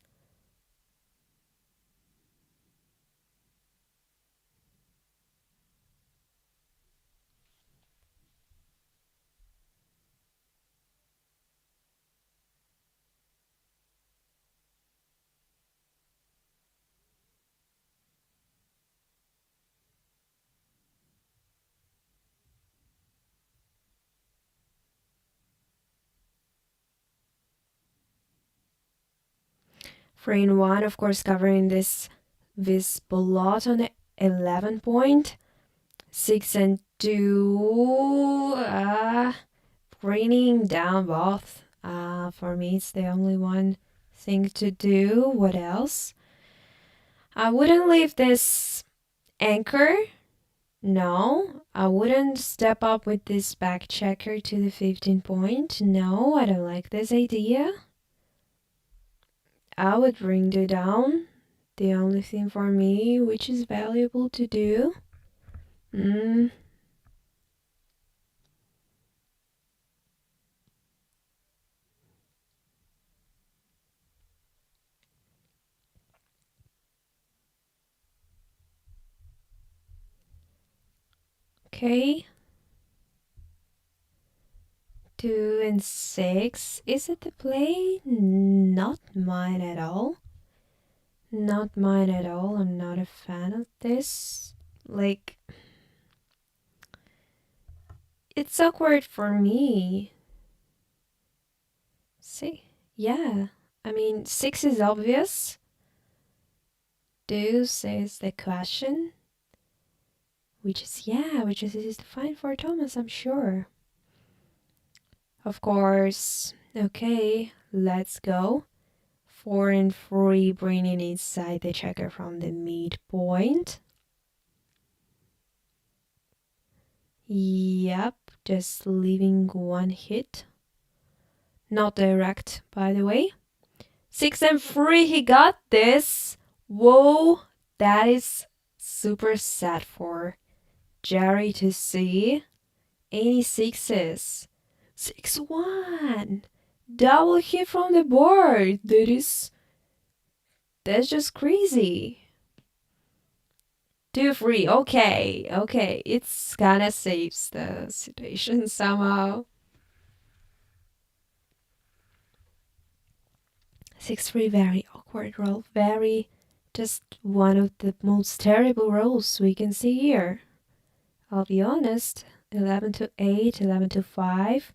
Three in one, of course, covering this blot on the 11 point. 6 and 2, bringing down both. For me, it's the only one thing to do. What else? I wouldn't leave this anchor. No, I wouldn't step up with this back checker to the 15 point. No, I don't like this idea. I would bring it down. The only thing for me which is valuable to do. Okay. 2 and 6. Is it the play? Not mine at all. Not mine at all. I'm not a fan of this. Like, it's awkward for me. See? Yeah. I mean, 6 is obvious. Deuce is the question. Which is fine for Thomas, I'm sure. Of course. Okay, let's go. 4 and 3, bringing inside the checker from the midpoint. Yep, just leaving one hit. Not direct, by the way. 6 and 3, he got this. Whoa, that is super sad for Jerry to see. 86s. 6-1. Double hit from the board. That's just crazy. 2-3. Okay. It's kinda saves the situation somehow. 6-3, very awkward roll. Just one of the most terrible rolls we can see here. I'll be honest. 11-8, 11-5.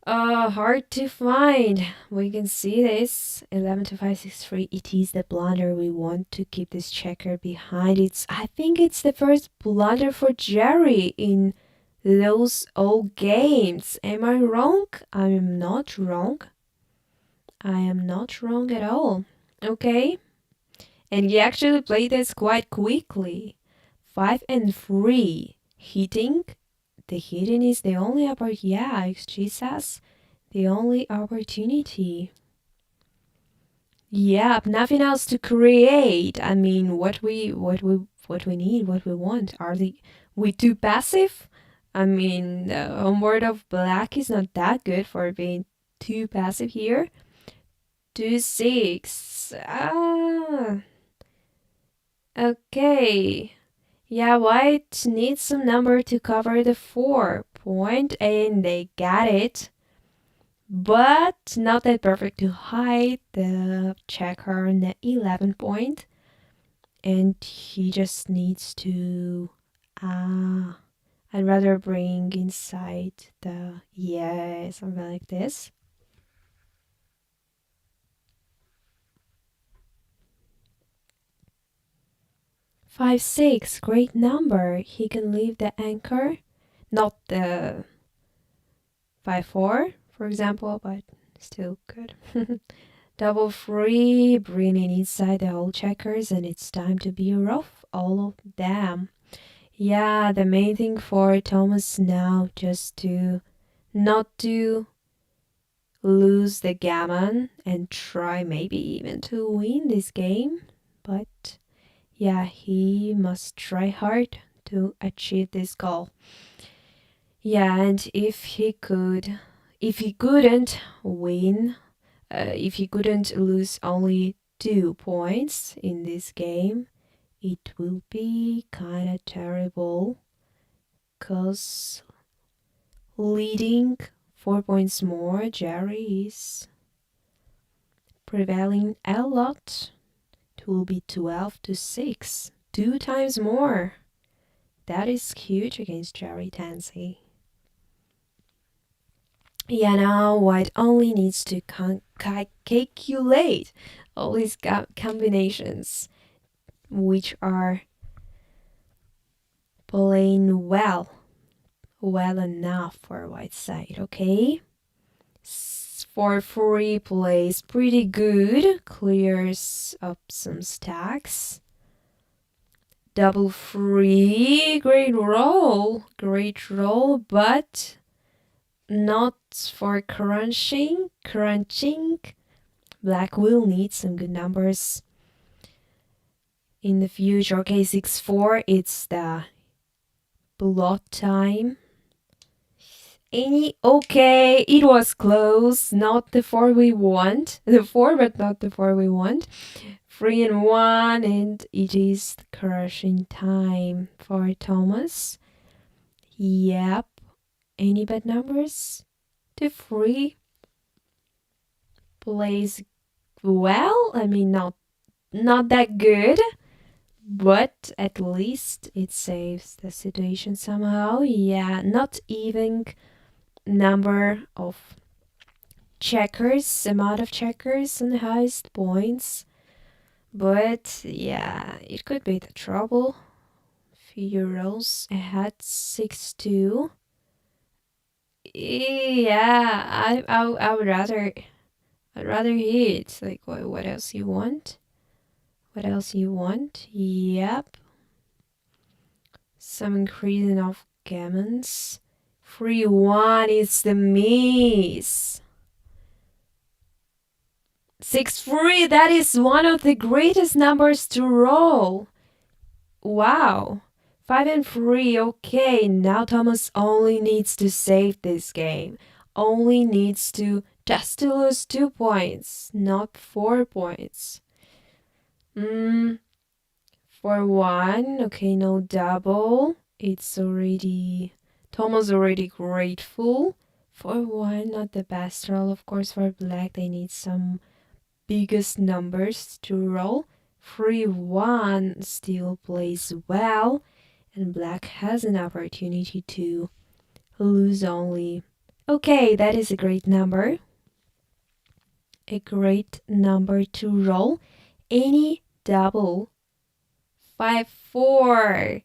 Hard to find. We can see this. 11-5, 6-3. It is the blunder. We want to keep this checker behind. I think it's the first blunder for Jerry in those old games. Am I wrong? I am not wrong. I am not wrong at all. Okay. And he actually played this quite quickly. 5 and 3. Hitting. The hitting is the only opportunity. Yeah, she says the only opportunity. Yep, nothing else to create. I mean, what we need, what we want. Are we too passive? I mean, the onboard of black is not that good for being too passive here. 2-6. Okay. Yeah, white needs some number to cover the 4 point, and they got it. But not that perfect to hide the checker on the 11 point. And he just needs to I'd rather bring inside the something like this. Five, 6, great number. He can leave the anchor, not the 5-4, for example, but still good. Double 3, bringing inside the whole checkers, and it's time to be rough, all of them. Yeah, the main thing for Thomas now, just to not to lose the gammon and try maybe even to win this game, but yeah, he must try hard to achieve this goal. Yeah, and if he couldn't win, if he couldn't lose only 2 points in this game, it will be kind of terrible, because leading 4 points more, Jerry is prevailing a lot. It will be 12-6, 2 times more. That is huge against Jerry Tansey. Yeah, now white only needs to calculate all these combinations, which are playing well enough for white side, okay? 4-3 plays pretty good, clears up some stacks. Double 3, great roll, but not for crunching. Black will need some good numbers in the future. Okay, 6-4, it's the blood time. Okay, it was close. Not the 4 we want. The 4, but not the 4 we want. 3 and 1, and it is crushing time for Thomas. Yep. Any bad numbers? The 3 plays well. I mean, not that good, but at least it saves the situation somehow. Yeah, not even number of checkers, amount of checkers and highest points. But yeah, it could be the trouble. Few rows ahead, 6-2. Yeah, I would rather I'd rather hit. Like what else you want? What else you want? Yep. Some increasing of gammons. 3-1 is the miss. 6-3, that is one of the greatest numbers to roll. Wow. 5-3, okay. Now Thomas only needs to save this game. Only needs to just to lose 2 points, not 4 points. 4-1, okay, no double. It's already Thomas already grateful. 4-1, not the best roll, of course, for black. They need some biggest numbers to roll. 3-1 still plays well, and black has an opportunity to lose only. Okay, that is a great number. A great number to roll. Any double. 5-4.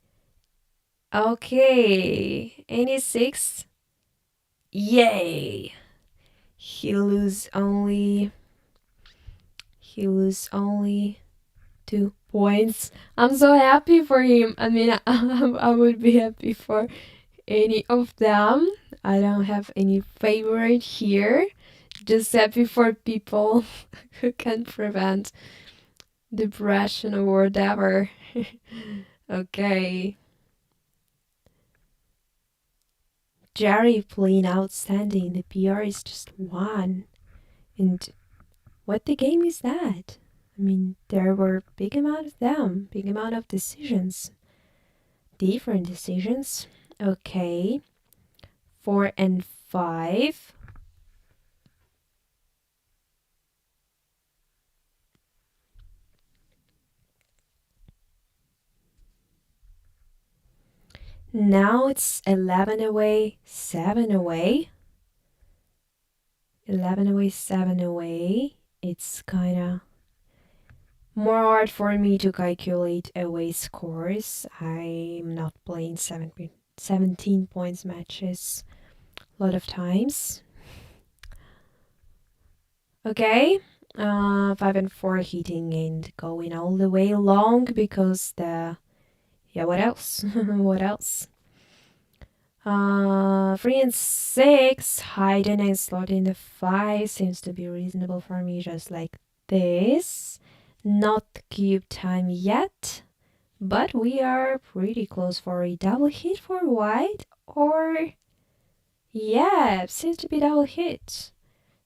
Okay, any 6. Yay! He lose only 2 points. I'm so happy for him. I mean, I would be happy for any of them. I don't have any favorite here. Just happy for people who can prevent depression or whatever. Okay. Jerry playing outstanding. The PR is just 1. And what the game is that? I mean, there were big amount of them, big amount of decisions, different decisions. Okay, 4 and 5. Now it's 11 away, 7 away. 11 away, 7 away. It's kind of more hard for me to calculate away scores. I'm not playing 17 points matches a lot of times. Okay, 5-4 hitting and going all the way long because what else? What else? 3-6 hiding and slotting the 5 seems to be reasonable for me, just like this. Not cube time yet, but we are pretty close for a double hit for white, or yeah, seems to be double hit.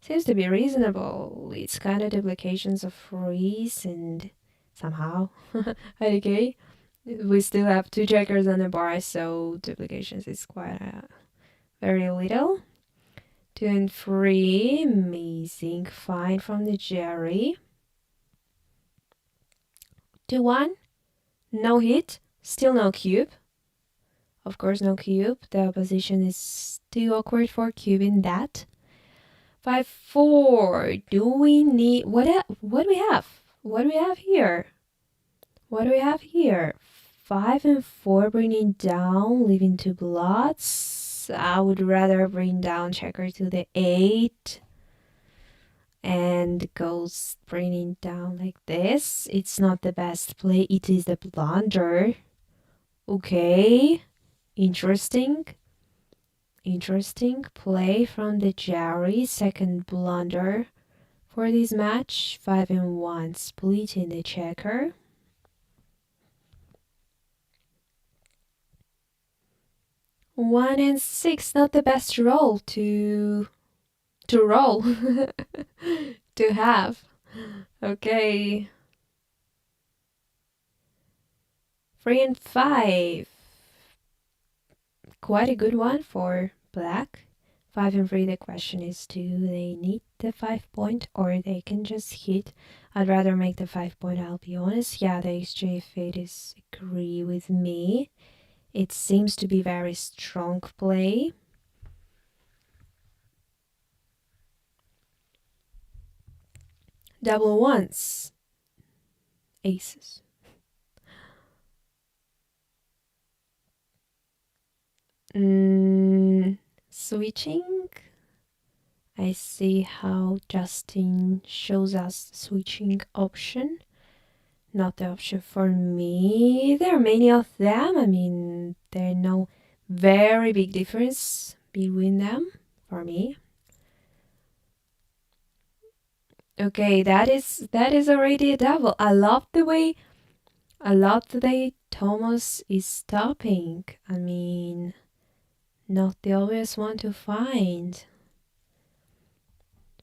Seems to be reasonable. It's kind of duplications of freeze and somehow okay. We still have 2 checkers on the bar, so duplications is quite very little. 2 and 3, amazing find from the Jerry. 2-1, no hit, still no cube. Of course, no cube. The opposition is too awkward for cubing that. 5-4. Do we need what do we have? What do we have here? What do we have here? 5-4 bringing down, leaving 2 blots. I would rather bring down checker to the 8 and goes bringing down like this. It's not the best play. It is the blunder. Okay, interesting. Interesting play from the Jerry. Second blunder for this match. 5-1 split in the checker. 1-6, not the best roll to roll to have. Okay. 3-5. quite a good one for black. 5 and 3, the question is, do they need the 5 point or they can just hit? I'd rather make the 5 point, I'll be honest. Yeah, the exchange fates agree with me. It seems to be very strong play. Double ones. Aces. Switching. I see how Justin shows us the switching option. Not the option for me. There are many of them. I mean, there are no very big difference between them for me. Okay, that is already a double. I love the way Thomas is stopping. I mean, not the obvious one to find.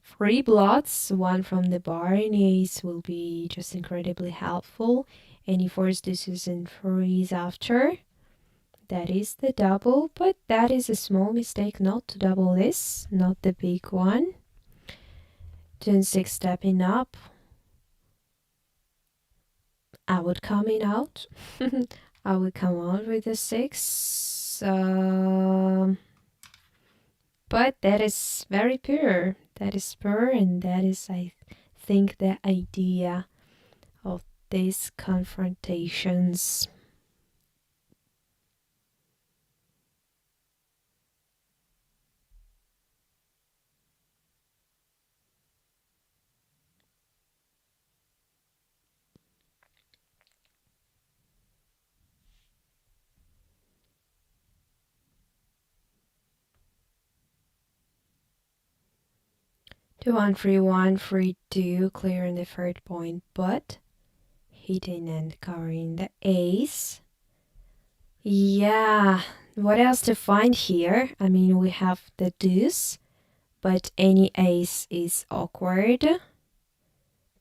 3 blots, one from the bar in ace will be just incredibly helpful. Any force deuces and threes after. That is the double, but that is a small mistake not to double this, not the big one. 2 and 6 stepping up. I would come in out. I would come out with the 6. But that is very pure. That is pure, and that is, I think, the idea of these confrontations. Two, 1, 3, 1, 3, 2, clearing the third point, but hitting and covering the ace. Yeah, what else to find here? I mean, we have the deuce, but any ace is awkward.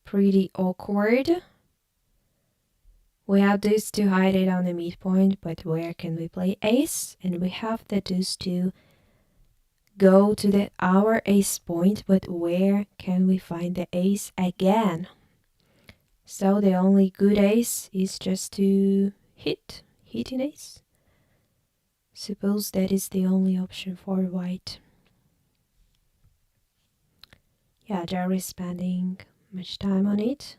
Pretty awkward. We have deuce to hide it on the midpoint, but where can we play ace? And we have the deuce to go to our ace point, but where can we find the ace again? So the only good ace is just to hit an ace. Suppose that is the only option for white. Yeah, Jerry's spending much time on it.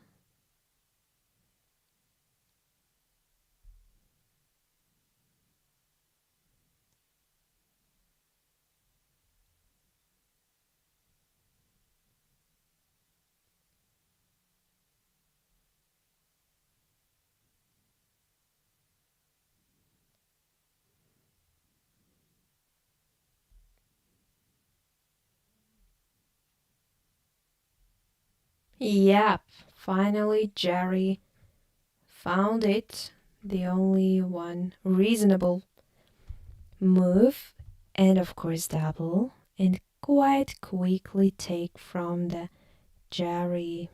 Yep, finally Jerry found it. The only one reasonable move, and of course double, and quite quickly take from the Jerry.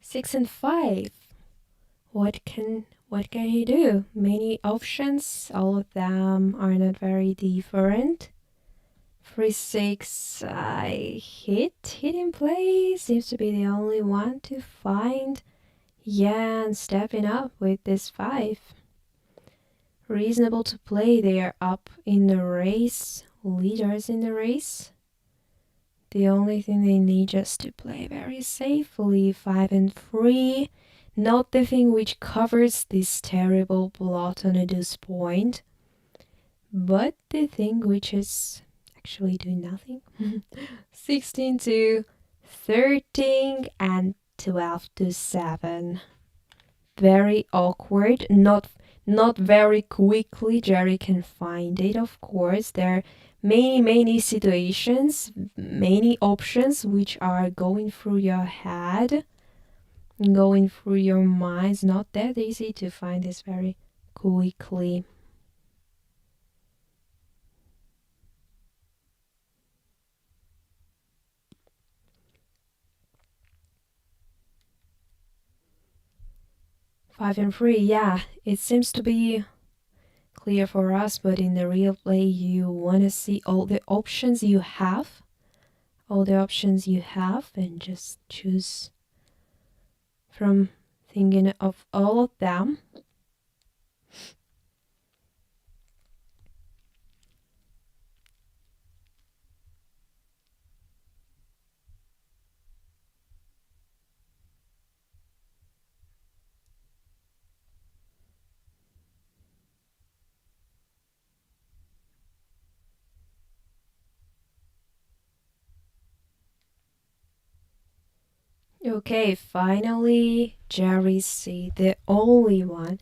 Six and 5. What can he do? Many options, all of them are not very different. 3, 6, I hit in play, seems to be the only one to find. Yeah, and stepping up with this 5. Reasonable to play, they are up in the race, leaders in the race. The only thing they need just to play very safely, 5 and 3. Not the thing which covers this terrible blot on a deuce point, but the thing which is actually doing nothing. 16 to 13 and 12 to 7. Very awkward, not very quickly Jerry can find it, of course. There are many situations, many options which are going through your head, going through your mind. It's not that easy to find this very quickly. 5 and 3, yeah, it seems to be clear for us, but in the real play, you want to see all the options you have, and just choose from thinking of all of them. Okay, finally, Jerry see the only one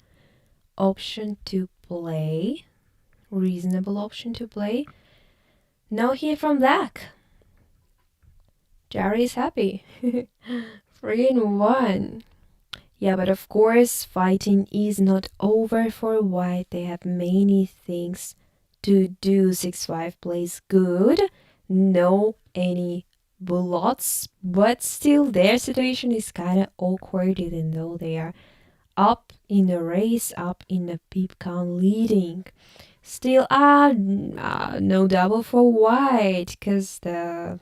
option to play, reasonable option to play. No hit from Black. Jerry is happy. 3 and 1. Yeah, but of course, fighting is not over for White. They have many things to do. 6-5 plays good. No any bullets, but still their situation is kind of awkward even though they are up in the race, up in the peep count leading. Still, no double for White because the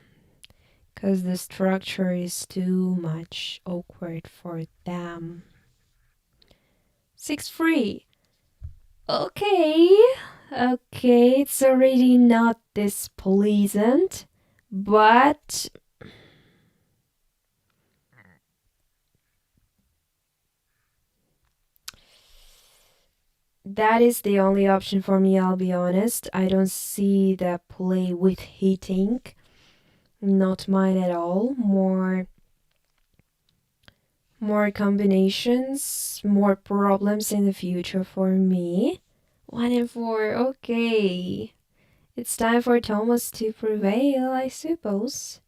structure is too much awkward for them. 6-3. Okay, it's already not this pleasant, but that is the only option for me, I'll be honest. I don't see the play with hitting. Not mine at all. More combinations, more problems in the future for me. 1 and 4, okay. It's time for Thomas to prevail, I suppose.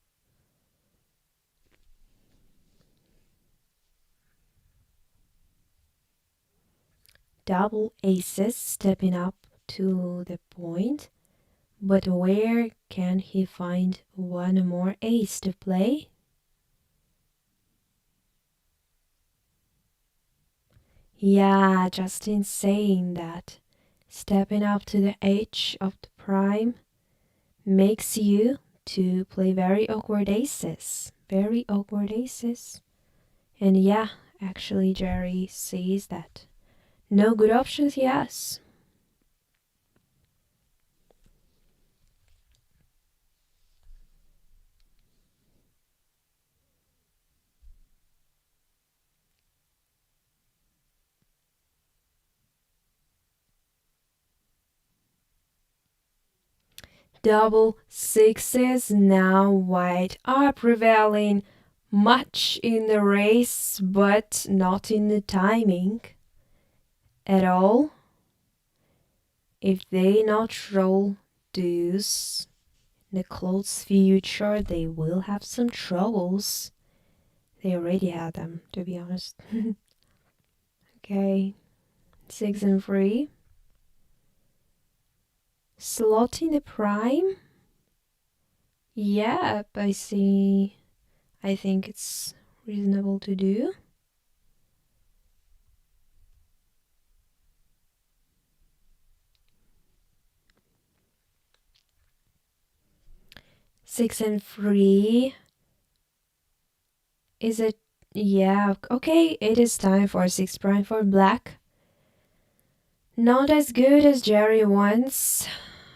Double aces stepping up to the point. But where can he find one more ace to play? Yeah, Justin saying that stepping up to the edge of the prime makes you to play very awkward aces. Very awkward aces. And yeah, actually Jerry sees that. No good options he has. Double sixes, now White are prevailing much in the race, but not in the timing at all. If they not roll deuce in the close future, they will have some troubles. They already had them, to be honest. Okay, 6 and 3. Slotting the prime. Yep, I see. I think it's reasonable to do. Six and 3. Is it? Yeah, okay, it is time for 6 prime for Black. Not as good as Jerry wants.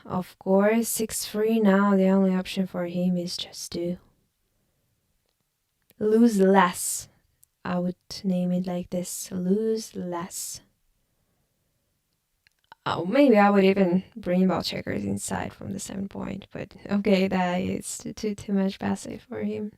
Of course, 6-3 now. The only option for him is just to lose less. I would name it like this: lose less. Oh, maybe I would even bring about checkers inside from the 7 point, but okay, that is too much passive for him.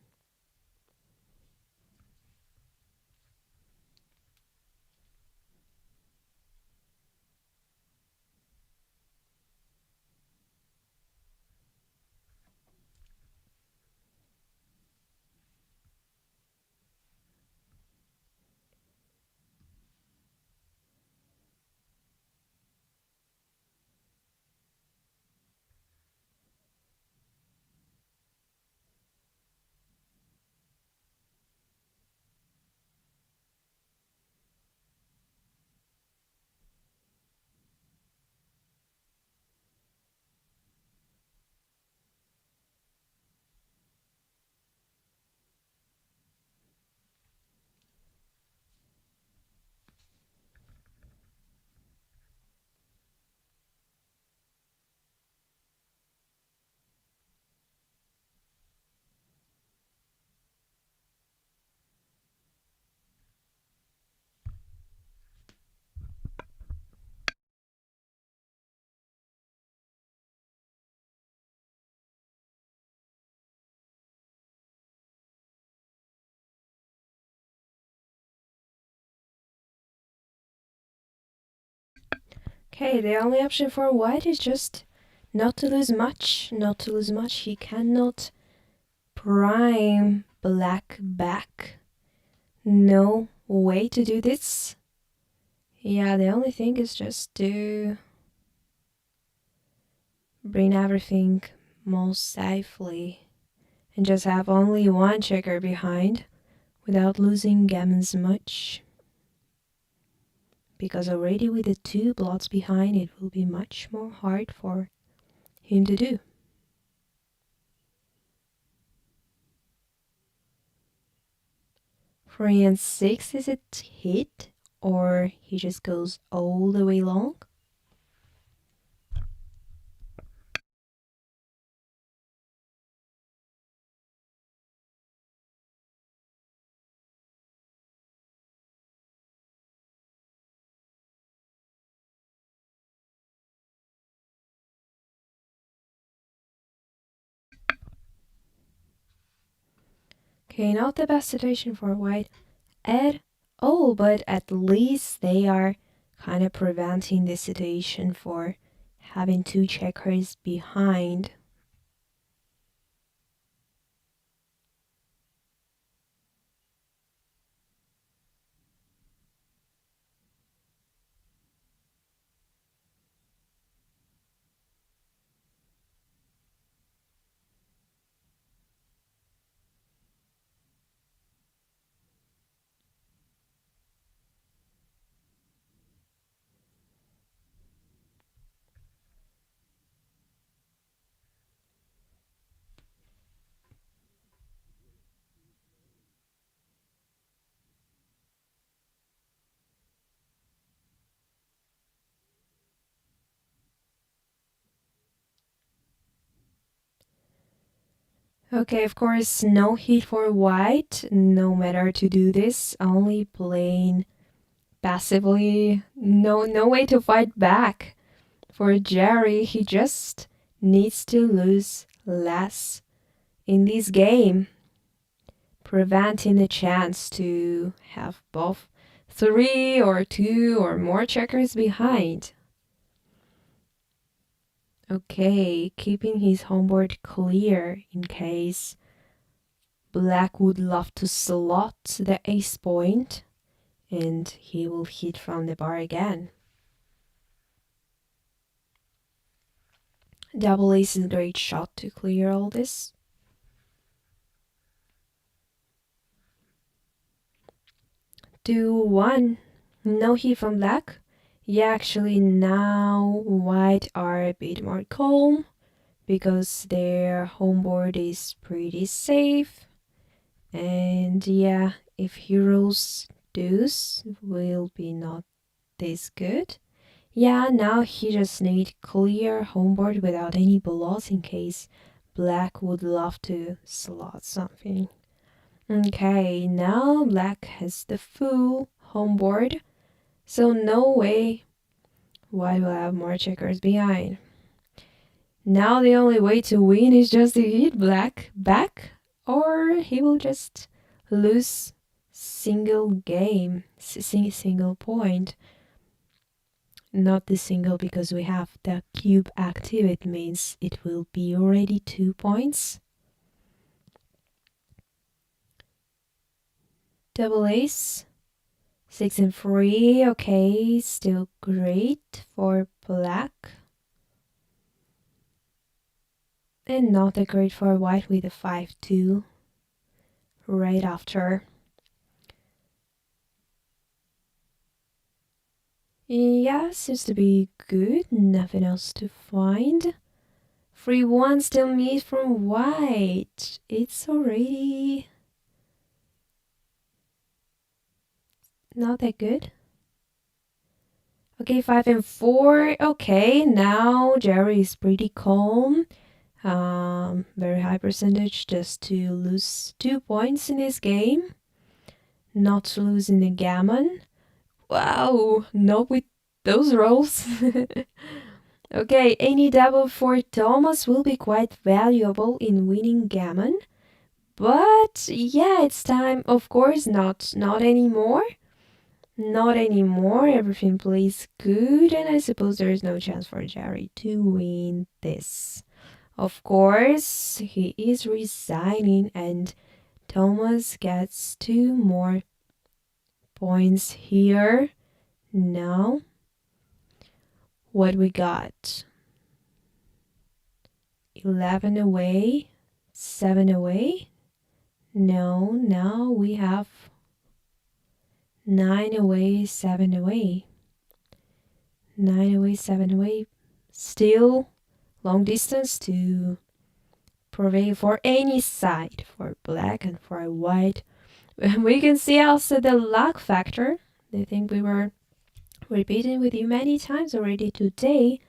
Okay, the only option for white is just not to lose much. Not to lose much. He cannot prime black back. No way to do this. Yeah, the only thing is just to bring everything most safely and just have only one checker behind without losing gammons much. Because already with the two blots behind, it will be much more hard for him to do. Three and six, is it hit? Or he just goes all the way long? Okay, not the best situation for white at all, but at least they are kind of preventing the situation for having two checkers behind. Okay, of course, no hit for white, no matter to do this, only playing passively, no way to fight back. For Jerry, he just needs to lose less in this game, preventing the chance to have both 3 or 2 or more checkers behind. Okay, keeping his homeboard clear in case black would love to slot the ace point and he will hit from the bar again. Double ace is a great shot to clear all this. Do 1. No hit from black. Yeah, actually now white are a bit more calm because their homeboard is pretty safe. And yeah, if he rolls deuce will be not this good. Yeah, now he just need clear homeboard without any blots in case black would love to slot something. Okay, now black has the full homeboard, so no way white will have more checkers behind. Now the only way to win is just to hit black back, or he will just lose single game, single point. Not the single because we have the cube active, it means it will be already 2 points. Double ace, 6 and 3, okay, still great for black. And not that great for white with a 5-2 right after. Yeah, seems to be good, nothing else to find. 3-1 still meet from white. It's already not that good. Okay, 5 and 4. Okay, now Jerry is pretty calm. Very high percentage just to lose 2 points in this game. Not to lose in the gammon. Wow, not with those rolls. Okay, any double for Thomas will be quite valuable in winning gammon. But yeah, it's time, of course, not anymore. Not anymore. Everything plays good, and I suppose there is no chance for Jerry to win this. Of course, he is resigning, and Thomas gets 2 more points here. Now, what we got? 11 away, 7 away. No, now we have 9 away, 7 away. 9 away, 7 away. Still long distance to prevail for any side, for black and for white. We can see also the luck factor. I think we were repeating with you many times already today.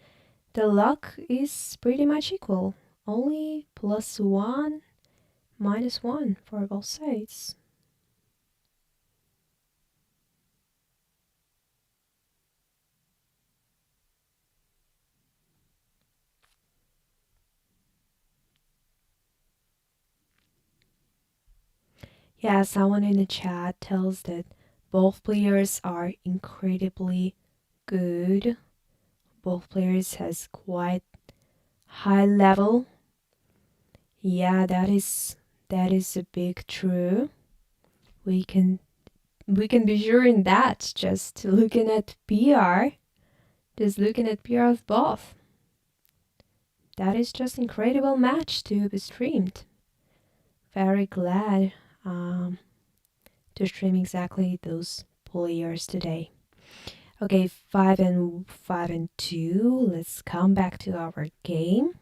The luck is pretty much equal. Only +1, -1 for both sides. Yeah, someone in the chat tells that both players are incredibly good. Both players has quite high level. Yeah, that is a big true. We can be sure in that just looking at PR. Just looking at PR of both. That is just incredible match to be streamed. Very glad to stream exactly those players today. Okay, 5 and 2. Let's come back to our game.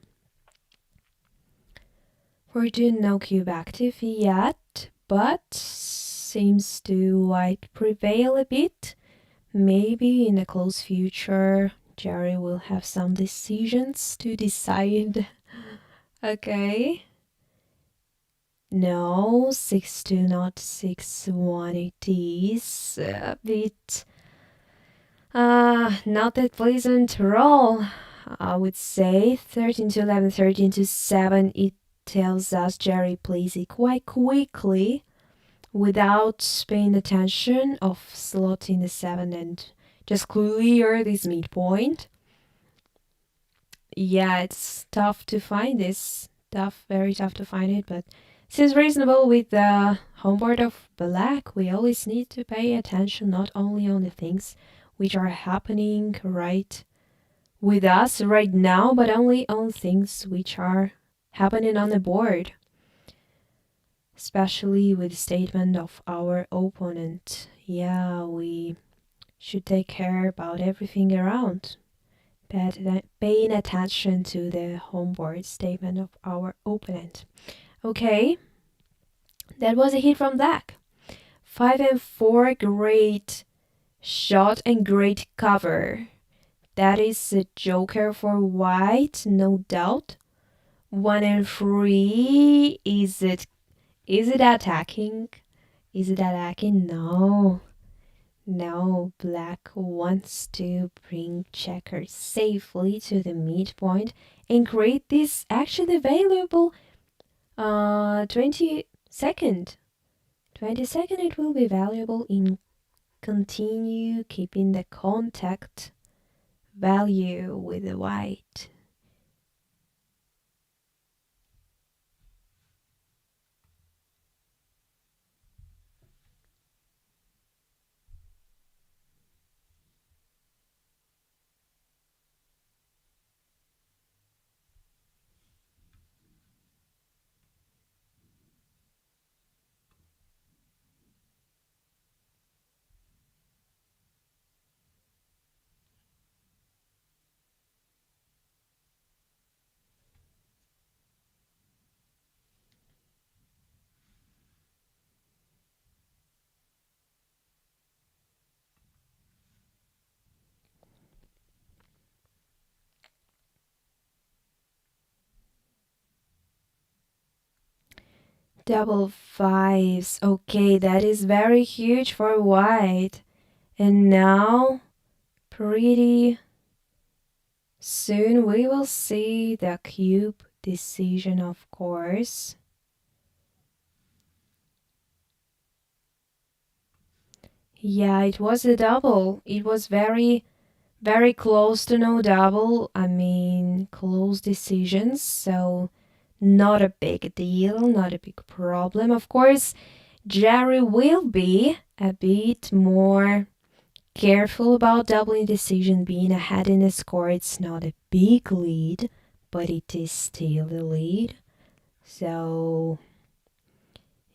We're doing no cube active yet, but seems to white prevail a bit. Maybe in the close future, Jerry will have some decisions to decide. Okay. No, 6-2, not 6-1. It is a bit not that pleasant roll. I would say 13-11, 13-7. It tells us Jerry plays it quite quickly without paying attention of slotting the 7 and just clear this midpoint. Yeah, it's tough to find this. Very tough to find it, but seems reasonable with the homeboard of black. We always need to pay attention not only on the things which are happening right with us right now, but only on things which are happening on the board. Especially with the statement of our opponent. Yeah, we should take care about everything around. Paying attention to the homeboard statement of our opponent. Okay, that was a hit from black. 5 and 4, great shot and great cover. That is a joker for white, no doubt. 1 and 3, is it attacking? Is it attacking? No. No, black wants to bring checkers safely to the midpoint and create this actually valuable 20 second. 20 second it will be valuable in continue keeping the contact value with the white. Double fives. Okay, that is very huge for white. And now, pretty soon we will see the cube decision, of course. Yeah, it was a double. It was very, very close to no double. I mean, close decisions. So, not a big deal, not a big problem. Of course, Jerry will be a bit more careful about doubling decision being ahead in the score. It's not a big lead, but it is still a lead. So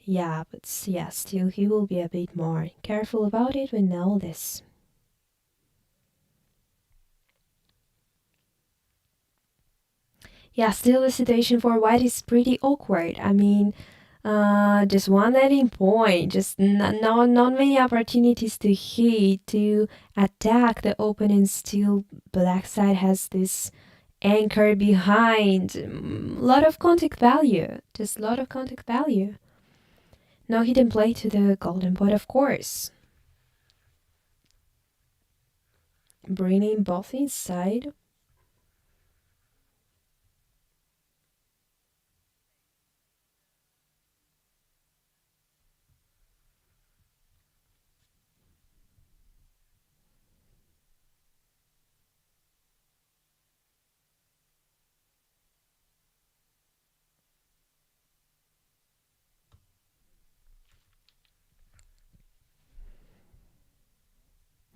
yeah, but yeah, still he will be a bit more careful about it. We know this. Yeah, still the situation for white is pretty awkward. I mean, just one ending point, just not many opportunities to hit, to attack the opening. Still, black side has this anchor behind. Lot of contact value, just lot of contact value. No hidden play to the golden point, of course. Bringing both inside.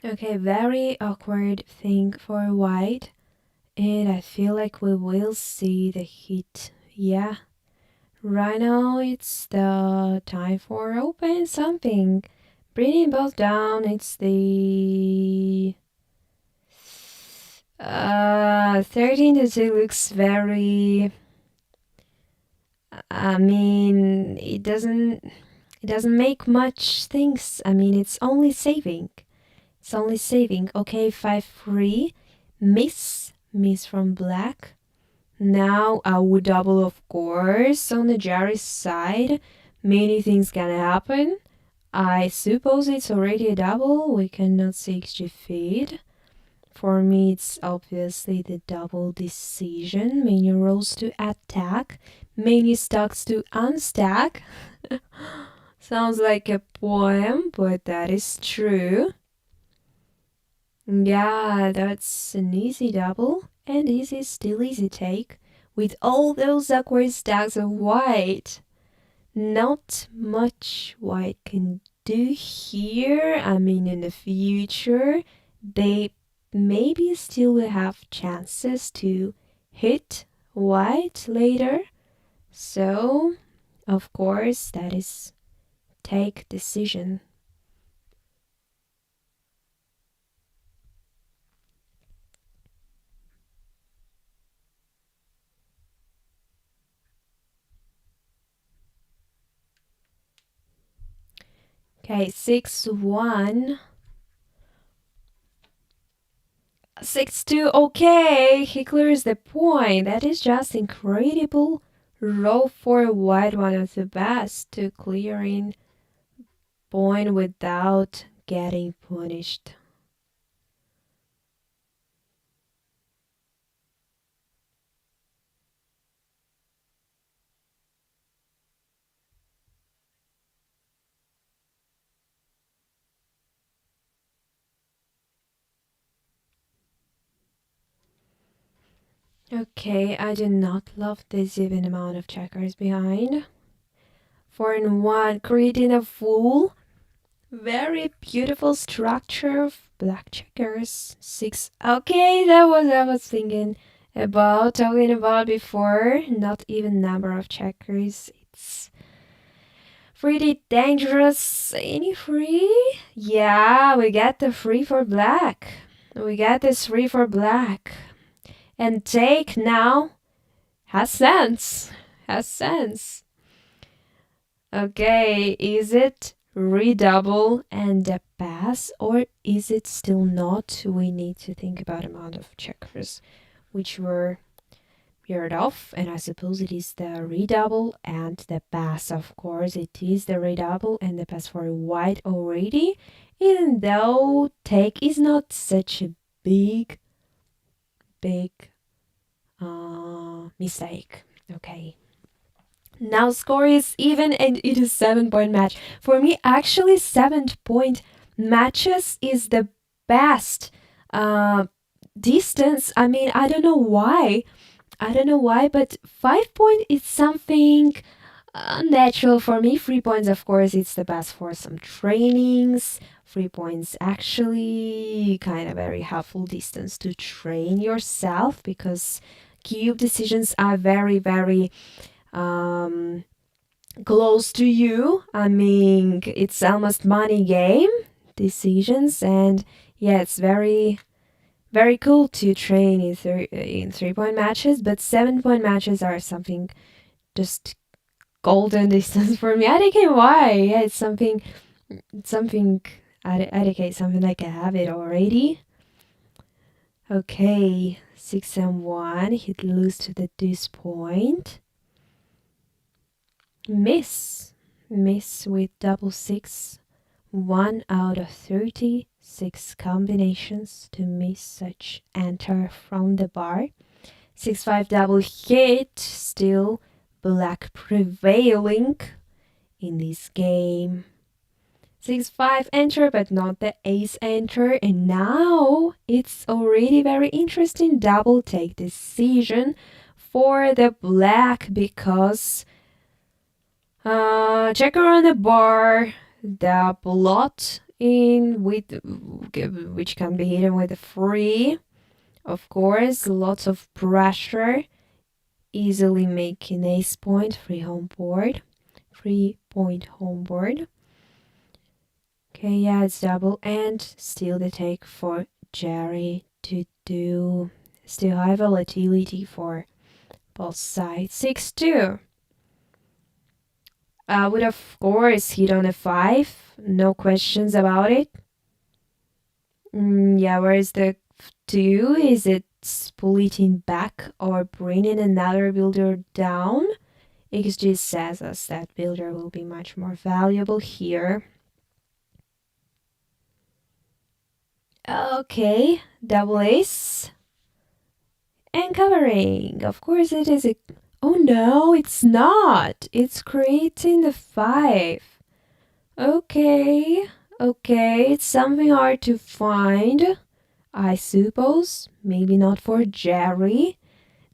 Okay, very awkward thing for white. And I feel like we will see the hit. Yeah. Right now it's the time for open something. Bringing both down, it's the 13 to 2 looks very, I mean, it doesn't make much things. I mean, it's only saving. It's only saving. Okay, 5-3. Miss from black. Now I would double, of course, on the Jerry side. Many things can happen. I suppose it's already a double. We cannot see XG feed. For me, it's obviously the double decision. Many rolls to attack, many stacks to unstack. Sounds like a poem, but that is true. Yeah, that's an easy double and still easy take with all those awkward stacks of white. Not much white can do here. I mean, in the future, they maybe still will have chances to hit white later. So, of course, that is take decision. Okay, 6-1. 6-2. Okay, he clears the point. That is just incredible. Roll for white, one of the best to clearing point without getting punished. Okay, I do not love this even amount of checkers behind. 4-1, creating a full, very beautiful structure of black checkers. 6. Okay, that was I was thinking about talking about before. Not even number of checkers. It's pretty dangerous. Any free? Yeah, we got the free for black. We got this free for black. And take now has sense. Has sense. Okay, is it redouble and a pass, or is it still not? We need to think about amount of checkers which were paired off, and I suppose it is the redouble and the pass. Of course, it is the redouble and the pass for white already, even though take is not such a big mistake. Okay. Now score is even and it is 7-point match. For me, actually 7-point matches is the best uh, distance. I mean, I don't know why. I don't know why, but 5 point is something natural for me. 3 points, of course, it's the best for some trainings. 3 points actually kind of very helpful distance to train yourself because cube decisions are very, very um, close to you. I mean, it's almost money game decisions, and yeah, it's very very cool to train in 3 point matches, but 7 point matches are something just golden distance for me. I don't know why. Yeah, it's something I dedicate something like I have it already. Okay, 6 and 1. He'd lose to the deuce point. Miss with double six. 1 out of 36 combinations to miss such enter from the bar. 6-5 double hit, still black prevailing in this game. 6-5 enter, but not the ace enter. And now it's already very interesting double take decision for the black because checker on the bar, the blot in with which can be hidden with a free. Of course, lots of pressure, easily making ace point, free home board, 3 point home board. Okay, yeah, it's double and still the take for Jerry to do. Still high volatility for both sides. 6-2. I would of course hit on a 5, no questions about it. Yeah, where's the 2? Is it splitting back or bringing another builder down? XG says us that builder will be much more valuable here. Okay, double ace. And covering. Of course it is a... Oh no, it's not. It's creating the 5. Okay, it's something hard to find, I suppose. Maybe not for Jerry.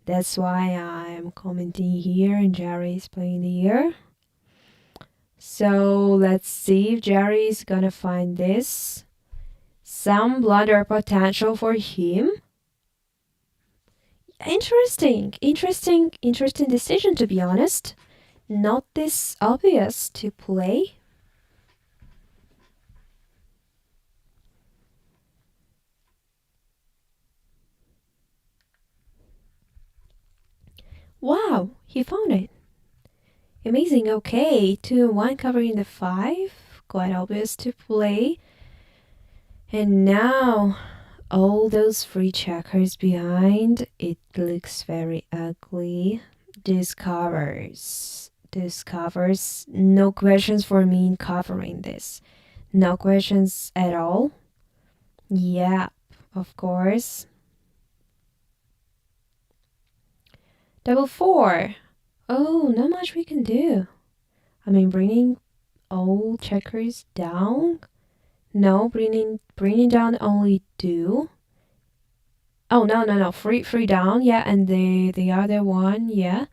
That's why I'm commenting here and Jerry is playing here. So let's see if Jerry is gonna find this. Some blunder potential for him. Interesting decision, to be honest. Not this obvious to play. Wow, he found it. Amazing. Okay, 2-1 covering the 5. Quite obvious to play. And now all those free checkers behind, it looks very ugly. Discovers. No questions for me in covering this. No questions at all. Yep, of course. Double 4. Oh, not much we can do. I mean, bringing all checkers down. No, bringing down only 2. Oh no, free down, yeah, and the other one, yeah,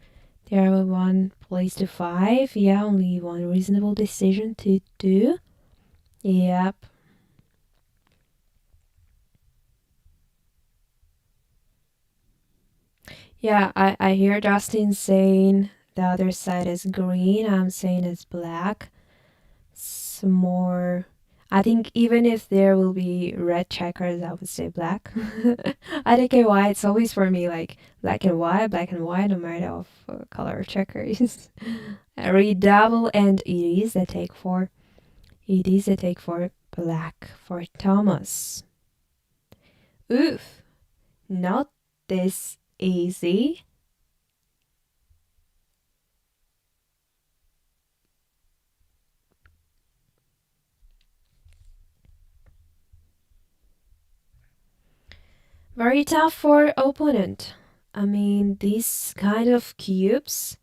the other one plays to 5, yeah, only one reasonable decision to do. Yep. Yeah, I hear Justin saying the other side is green. I'm saying it's black. It's more. I think even if there will be red checkers, I would say black. I don't care why. It's always for me like black and white, no matter of color checkers. Redouble, and it is a take for. It is a take for black for Thomas. Oof, not this easy. Very tough for opponent. I mean, these kind of cubes,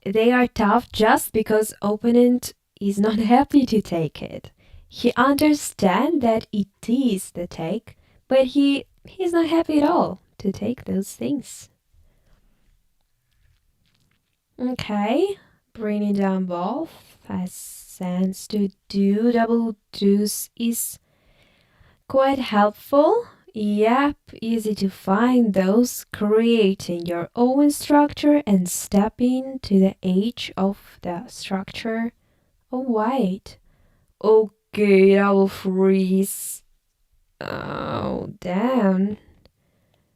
they are tough just because opponent is not happy to take it. He understands that it is the take, but he's not happy at all to take those things. Okay, bringing down both has sense to do. Double deuce is quite helpful. Yep, easy to find those, creating your own structure and stepping to the edge of the structure. Oh, white. Okay, double freeze. Oh, damn.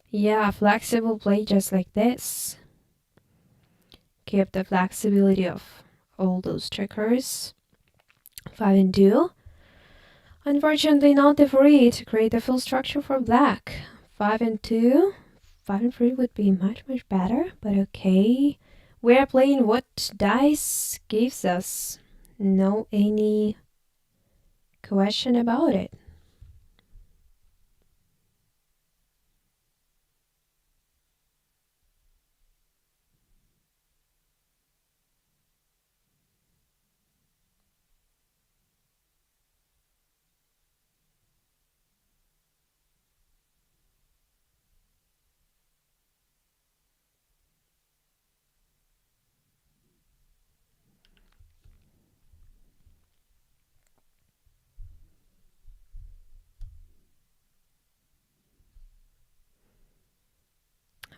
Yeah, flexible play just like this. Keep the flexibility of all those checkers. 5 and 2. Unfortunately, not the 3 to create the full structure for black. 5 and 2. 5 and 3 would be much better, but okay. We're playing what dice gives us. No any question about it.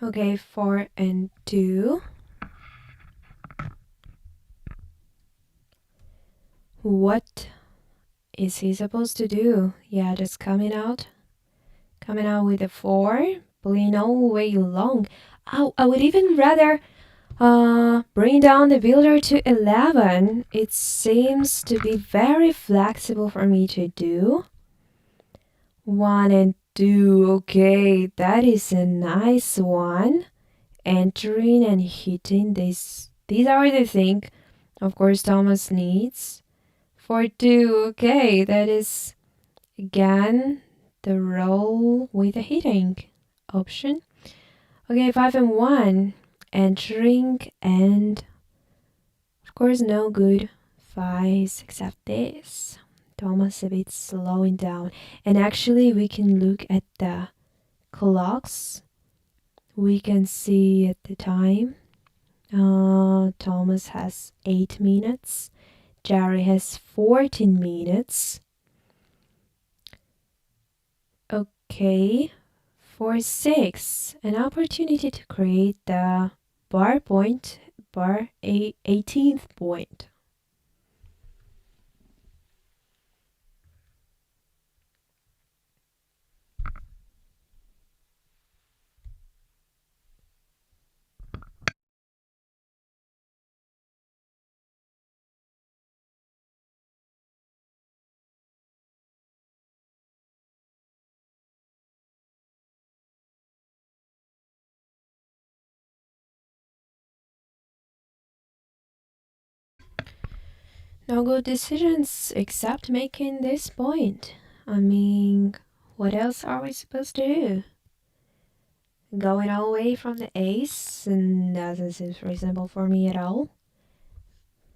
Okay, 4 and 2. What is he supposed to do? Yeah, just coming out with a 4, playing all the way long. I would even rather bring down the builder to 11. It seems to be very flexible for me to do. 1 and 2. Okay, that is a nice one. Entering and hitting this. These are the thing, of course, Thomas needs. 4 2. Okay, that is again the roll with a hitting option. Okay, 5 and 1. Entering and of course no good fives except this. Thomas a bit slowing down. And actually we can look at the clocks. We can see at the time. Thomas has 8 minutes. Jerry has 14 minutes. Okay. For 6, an opportunity to create the bar 18th point. No good decisions except making this point. I mean, what else are we supposed to do? Going all the way from the ace, and doesn't seem reasonable for me at all.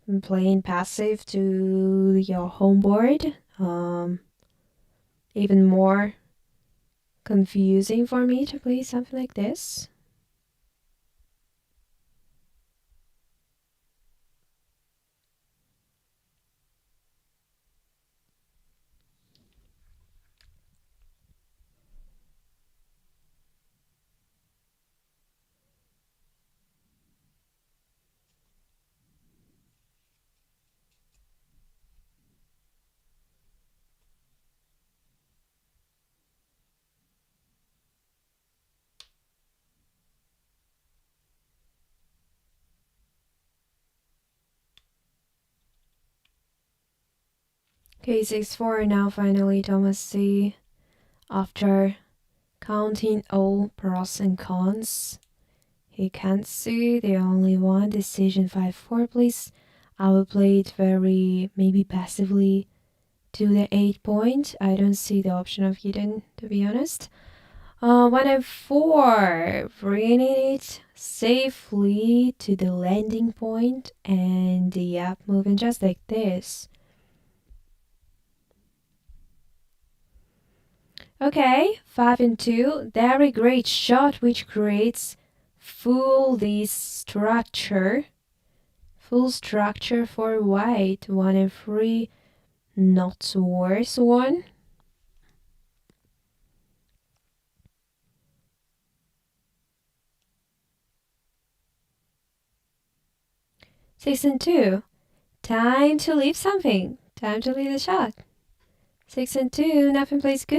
And playing passive to your home board, even more confusing for me to play something like this. Okay, 6-4 now finally Thomas C. After counting all pros and cons, he can't see the only one decision 5-4 please. I will play it very maybe passively to the 8 point. I don't see the option of hidden to be honest. 1 and 4, bringing it safely to the landing point and the app moving just like this. Okay, 5 and 2. Very great shot which creates full structure. Full structure for white. 1 and 3. Not worse one. 6 and 2. Time to leave something. Time to leave the shot. 6 and 2. Nothing plays good.